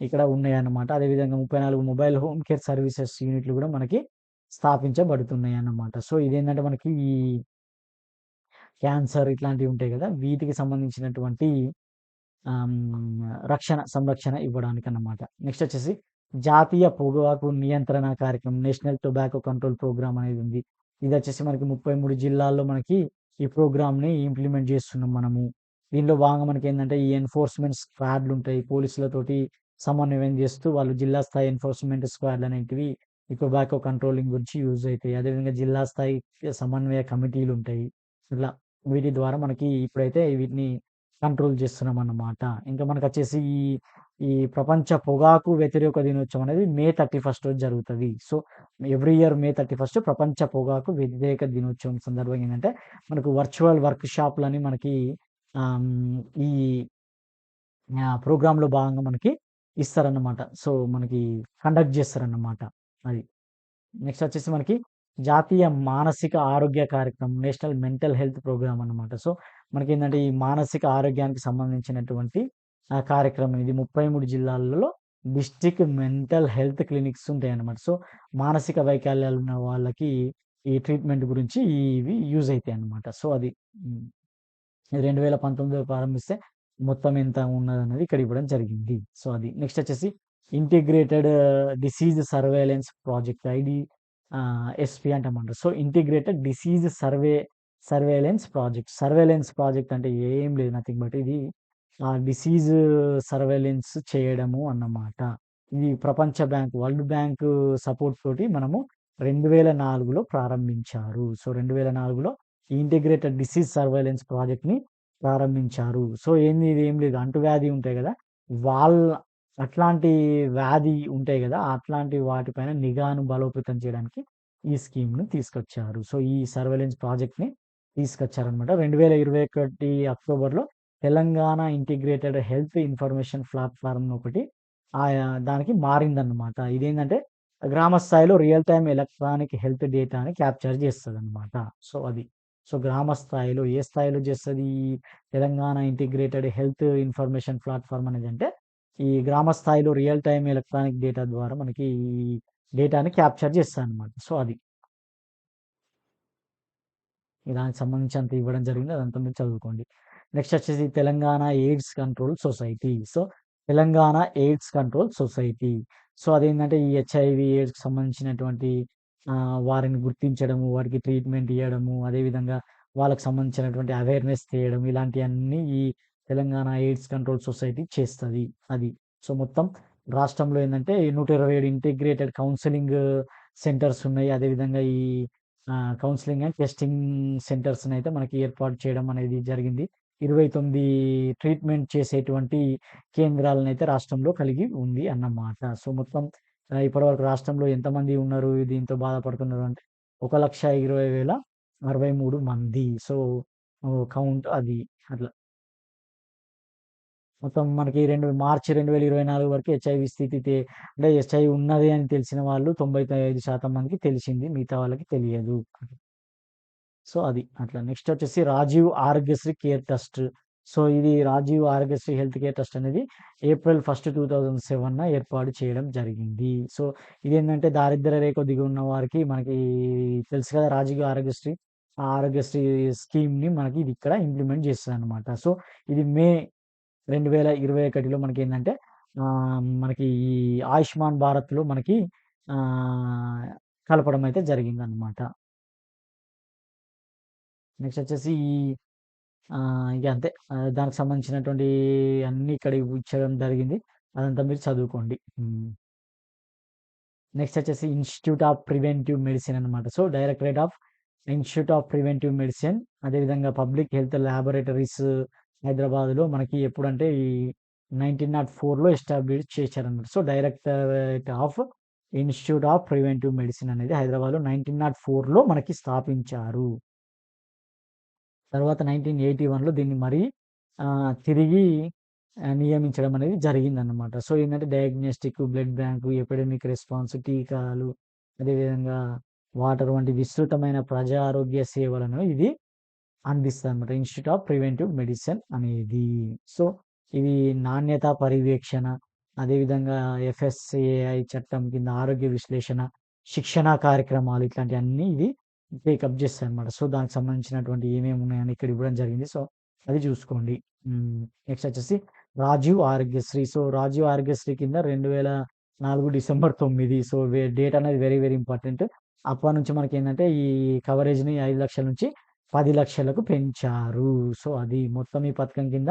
ఇక్కడ ఉన్నాయన్నమాట. అదేవిధంగా 34 మొబైల్ హోమ్ కేర్ సర్వీసెస్ యూనిట్లు గూడా మనకి స్థాపించబడుతున్నాయన్నమాట. సో, ఇదేంటంటే మనకి ఈ క్యాన్సర్ ఇట్లాంటివి ఉంటాయి గదా! వీటికి సంబంధించినటువంటి సంరక్షణ ఇవ్వడానికన్నమాట. నెక్స్ట్ వచ్చేసి జాతీయ పొగాకు నియంత్రణ కార్యక్రమం నేషనల్ టొబాకో కంట్రోల్ ప్రోగ్రామ్ అనేది ఉంది. ఇదొచ్చేసి మనకి 33 జిల్లాల్లో మనకి ఈ ప్రోగ్రామ్‌ని ఇంప్లిమెంట్ జేస్తున్నాం మనము. దీనిలో భాగంగా మనకేందంటే ఈ ఎన్ఫోర్స్‌మెంట్ స్క్వాడ్‌లుంటాయి. పోలీసులతోటి సమన్వయం జేస్తూ వాళ్ళు జిల్లా స్థాయి ఎన్ఫోర్స్‌మెంట్ స్క్వాడ్‌లనేటివి ఈ టొబాకో కంట్రోలింగ్ గురించి యూజ్ అయితాయి. అదేవిధంగా జిల్లా స్థాయి సమన్వయ కమిటీలుంటాయి. ఇట్లా వీటి ద్వారా మనకి ఇప్పుడైతే వీటిని కంట్రోల్ చేస్తున్నామన్నమాట. ఇంకా మనకొచ్చేసి ఈ ప్రపంచ పొగాకు వ్యతిరేక దినోత్సవం అనేది మే 31 రోజు జరుగుతది. సో, ఎవ్రీ ఇయర్ మే 31 ప్రపంచ పొగాకు వ్యతిరేక దినోత్సవం సందర్భంగా ఏందంటే, మనకు వర్చువల్ వర్క్ షాప్‌లని మనకి ఈ ప్రోగ్రామ్‌లో భాగంగా మనకి ఇస్తారన్నమాట. సో, మనకి కండక్ట్ చేస్తారన్నమాట. అది. నెక్స్ట్ వచ్చేసి మనకి జాతీయ మానసిక ఆరోగ్య కార్యక్రమం నేషనల్ మెంటల్ హెల్త్ ప్రోగ్రామ్ అన్నమాట. సో, మనకేందంటే ఈ మానసిక ఆరోగ్యానికి సంబంధించినటువంటి కార్యక్రమం ఇది 33 జిల్లాలలో డిస్ట్రిక్ట్ మెంటల్ హెల్త్ క్లినిక్స్ ఉంటాయన్నమాట. సో, మానసిక వైకల్యాలు ఉన్న వాళ్ళకి ఈ ట్రీట్మెంట్ గురించి ఇవి యూజ్ అయితాయన్నమాట. సో, అది. హ్మ్. 2019లో ప్రారంభిస్తే మొత్తం ఎంత ఉన్నదన్నది ఇక్కడ ఇవ్వడం జరిగింది. సో, అది. నెక్స్ట్ వచ్చేసి integrated disease surveillance project SP అంటామంట. So, integrated disease surveillance project. Surveillance project అంటే ఏం లేదు. నథింగ్ బట్ ఇది డిసీజ్ సర్వేలెన్స్ చేయడము అన్నమాట. ఇది ప్రపంచ బ్యాంక్, వరల్డ్ బ్యాంక్ సపోర్ట్ తోటి మనము 2004లో ప్రారంభించారు. సో, 2004లో ఈ ఇంటిగ్రేటెడ్ డిసీజ్ సర్వేలెన్స్ ప్రాజెక్ట్‌ని ప్రారంభించారు. సో, ఇది ఏం లేదు. అంటువ్యాధి ఉంటాయి గదా! వాళ్ళ అట్లాంటి వ్యాధి ఉంటాయి గదా! అట్లాంటి వాటిపైన నిఘాను బలోపేతం చేయడానికి ఈ స్కీమ్‌ని తీసుకొచ్చారు. సో, ఈ సర్వేలెన్స్ ప్రాజెక్ట్‌ని తీసుకొచ్చారనమాట. 2021 అక్టోబర్‌లో Telangana integrated health information platform ఒకటి దానికి మారిందన్నమాట. ఇదేంటంటే గ్రామ స్థాయిలో రియల్ టైమ్ ఎలక్ట్రానిక్ హెల్త్ డేటాని క్యాప్చర్ చేస్తదన్నమాట. సో, అది. సో, గ్రామ స్థాయిలో ఏ స్థాయిలో చేస్తది Telangana integrated health information platform అనేదంటే ఈ గ్రామ స్థాయిలో రియల్ టైమ్ ఎలక్ట్రానిక్ డేటా ద్వారా మనకి ఈ డేటాని క్యాప్చర్ చేస్తదన్నమాట. సో, అది. దానికి సంబంధించి అంత ఇవ్వడం జరిగింది. అదంతా మీరు చదువుకోండి. నెక్స్ట్ వచ్చేసి Telangana AIDS control society. So, Telangana AIDS control society. So, అదేంటంటే ఈ హెచ్ఐవి, ఎయిడ్స్‌కి సంబంధించినటువంటి వారిని గుర్తించడము, వారికి ట్రీట్మెంట్ ఇయ్యడము, అదేవిధంగా వాళ్ళకి సంబంధించినటువంటి అవేర్‌నెస్ చేయడం ఇలాంటియన్నీ ఈ తెలంగాణ ఎయిడ్స్ కంట్రోల్ సొసైటీ చేస్తది. అది. సో, మొత్తం రాష్ట్రంలో ఏందంటే 127 ఇంటిగ్రేటెడ్ కౌన్సెలింగ్ సెంటర్స్ ఉన్నాయి. అదేవిధంగా ఈ కౌన్సెలింగ్ అండ్ టెస్టింగ్ సెంటర్స్‌నైతే మనకి ఏర్పాటు చేయడం అనేది జరిగింది. 29 ట్రీట్మెంట్ చేసేటువంటి కేంద్రాలనైతే రాష్ట్రంలో కలిగి ఉంది అన్నమాట. సో, మొత్తం ఇప్పటివరకు రాష్ట్రంలో ఎంతమంది ఉన్నారు దీంతో బాధపడుతున్నారు అంటే 1,20,063 మంది. సో, కౌంట్ అది అట్లా. మొత్తం మనకి మార్చి 2024 వరకు హెచ్ఐవి స్థితి అంటే హెచ్ఐవి ఉన్నది అని తెలిసిన వాళ్ళు 95% మందికి తెలిసింది. మిగతా వాళ్ళకి తెలియదు. సో, అది అట్లా. నెక్స్ట్ వచ్చేసి Rajiv Aarogyasri care trust. So, ఇది Rajiv Aarogyasri health care trust అనేది ఏప్రిల్ 1, 2007 ఏర్పాటు చేయడం జరిగింది. సో, ఇదేంటంటే దారిద్ర్య రేఖ దిగువ ఉన్న వారికి మనకి తెలుసు కదా! రాజీవ్ ఆరోగ్యశ్రీ. ఆ ఆరోగ్యశ్రీ స్కీమ్‌ని మనకి ఇది ఇక్కడ ఇంప్లిమెంట్ చేస్తదనమాట. సో, ఇది మే 2021లో మనకేందంటే మనకి ఈ ఆయుష్మాన్ భారత్‌లో మనకి ఆహ్, కలపడం అయితే జరిగిందనమాట. నెక్స్ట్ వచ్చేసి ఈ ఇగ అంతే. దానికి సంబంధించినటువంటి అన్నీ ఇక్కడ ఇచ్చడం జరిగింది. అదంతా మీరు చదువుకోండి. నెక్స్ట్ వచ్చేసి ఇన్‌స్టిట్యూట్ ఆఫ్ ప్రివెంటివ్ మెడిసిన్ అన్నమాట. So, directorate of institute of preventive medicine అదేవిధంగా పబ్లిక్ హెల్త్ లాబొరేటరీస్ హైదరాబాద్‌లో మనకి ఎప్పుడంటే ఈ 1904లో ఎస్టాబ్లిష్ చేశారన్నమాట. So, directorate of institute of preventive medicine అనేది హైదరాబాద్‌లో 1904లో మనకి స్థాపించారు. తర్వాత 1981లో దీన్ని మరీ తిరిగి నియమించడం అనేది జరిగిందన్నమాట. సో, ఏందంటే diagnostic, blood bank, epidemic response, టీకాలు, అదేవిధంగా వాటర్ వంటి విస్తృతమైన ప్రజా ఆరోగ్య సేవలను ఇది అందిస్తదన్నమాట. ఇన్‌స్టిట్యూట్ ఆఫ్ ప్రివెంటివ్ మెడిసిన్ అనేది. సో, ఇది నాణ్యత పర్యవేక్షణ, అదేవిధంగా ఎఫ్ఎస్‌ఏఐ చట్టం కింద ఆరోగ్య విశ్లేషణ, శిక్షణా కార్యక్రమాలు ఇట్లాంటియన్నీ ఇది టేకప్ చేస్తదన్నమాట. సో, దానికి సంబంధించినటువంటి ఏమేమి ఉన్నాయని ఇక్కడ ఇవ్వడం జరిగింది. సో, అది చూసుకోండి. నెక్స్ట్ వచ్చేసి రాజీవ్ ఆరోగ్యశ్రీ. సో, రాజీవ్ ఆరోగ్యశ్రీ కింద 2004 డిసెంబర్ 9. సో, డేట్ అనేది వెరీ వెరీ ఇంపార్టెంట్. అప్పటినుంచి మనకేందంటే ఈ కవరేజ్‌ని 5,00,000 నుంచి 10,00,000కు పెంచారు. సో, అది మొత్తం ఈ పథకం కింద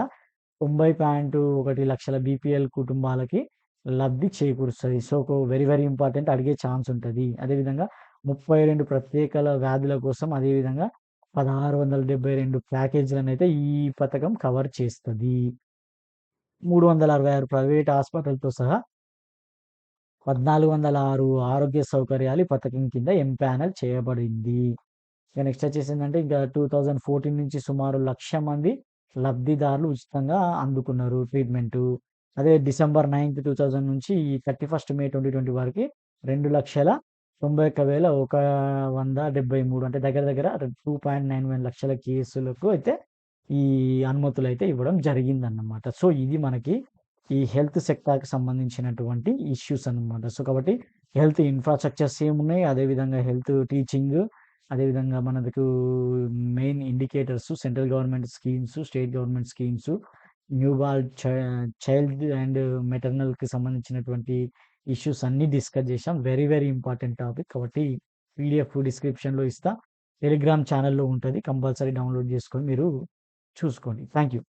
90.1 లక్షల బీపీఎల్ కుటుంబాలకి లబ్ధి చేకూరుస్తది. సో, వెరీ వెరీ ఇంపార్టెంట్ అడిగే ఛాన్స్ ఉంటది. అదేవిధంగా 32 ప్రత్యేకల వ్యాధుల కోసం అదేవిధంగా 1672 ప్యాకేజీలనైతే ఈ పథకం కవర్ చేస్తది. 366 ప్రైవేట్ హాస్పిటల్‌తో సహా 1,406 ఆరోగ్య సౌకర్యాలు ఈ పథకం కింద ఎంపానల్ చేయబడింది. ఇక నెక్స్ట్ వచ్చేసిందంటే ఇంకా 2014 నుంచి సుమారు 1,00,000 మంది లబ్ధిదారులు ఉచితంగా అందుకున్నారు ట్రీట్‌మెంటు. అదే డిసెంబర్ 9, 2000 నుంచి ఈ 31 మే 2020 వరకి 2,91,173 అంటే దగ్గర దగ్గర 2.91 లక్షల కేసులకు అయితే ఈ అనుమతులైతే ఇవ్వడం జరిగిందన్నమాట. సో, ఇది మనకి ఈ హెల్త్ సెక్టార్‌కి సంబంధించినటువంటి ఇష్యూస్ అన్నమాట. సో, కాబట్టి హెల్త్ ఇన్‌ఫ్రాస్ట్రక్చర్స్ ఏమున్నాయి, అదేవిధంగా హెల్త్ టీచింగ్, అదేవిధంగా మనకు main indicators central government schemes, state government schemes, newborn child and మెటర్నల్‌కి సంబంధించినటువంటి ఇష్యూస్ అన్నీ డిస్కస్ చేశాం. Very very important topic. కాబట్టి పీడీఎఫ్ డిస్క్రిప్షన్‌లో ఇస్తా. టెలిగ్రామ్ ఛానెల్‌లో ఉంటది. కంపల్సరీ డౌన్‌లోడ్ చేసుకొని మీరు చూసుకోండి. Thank you.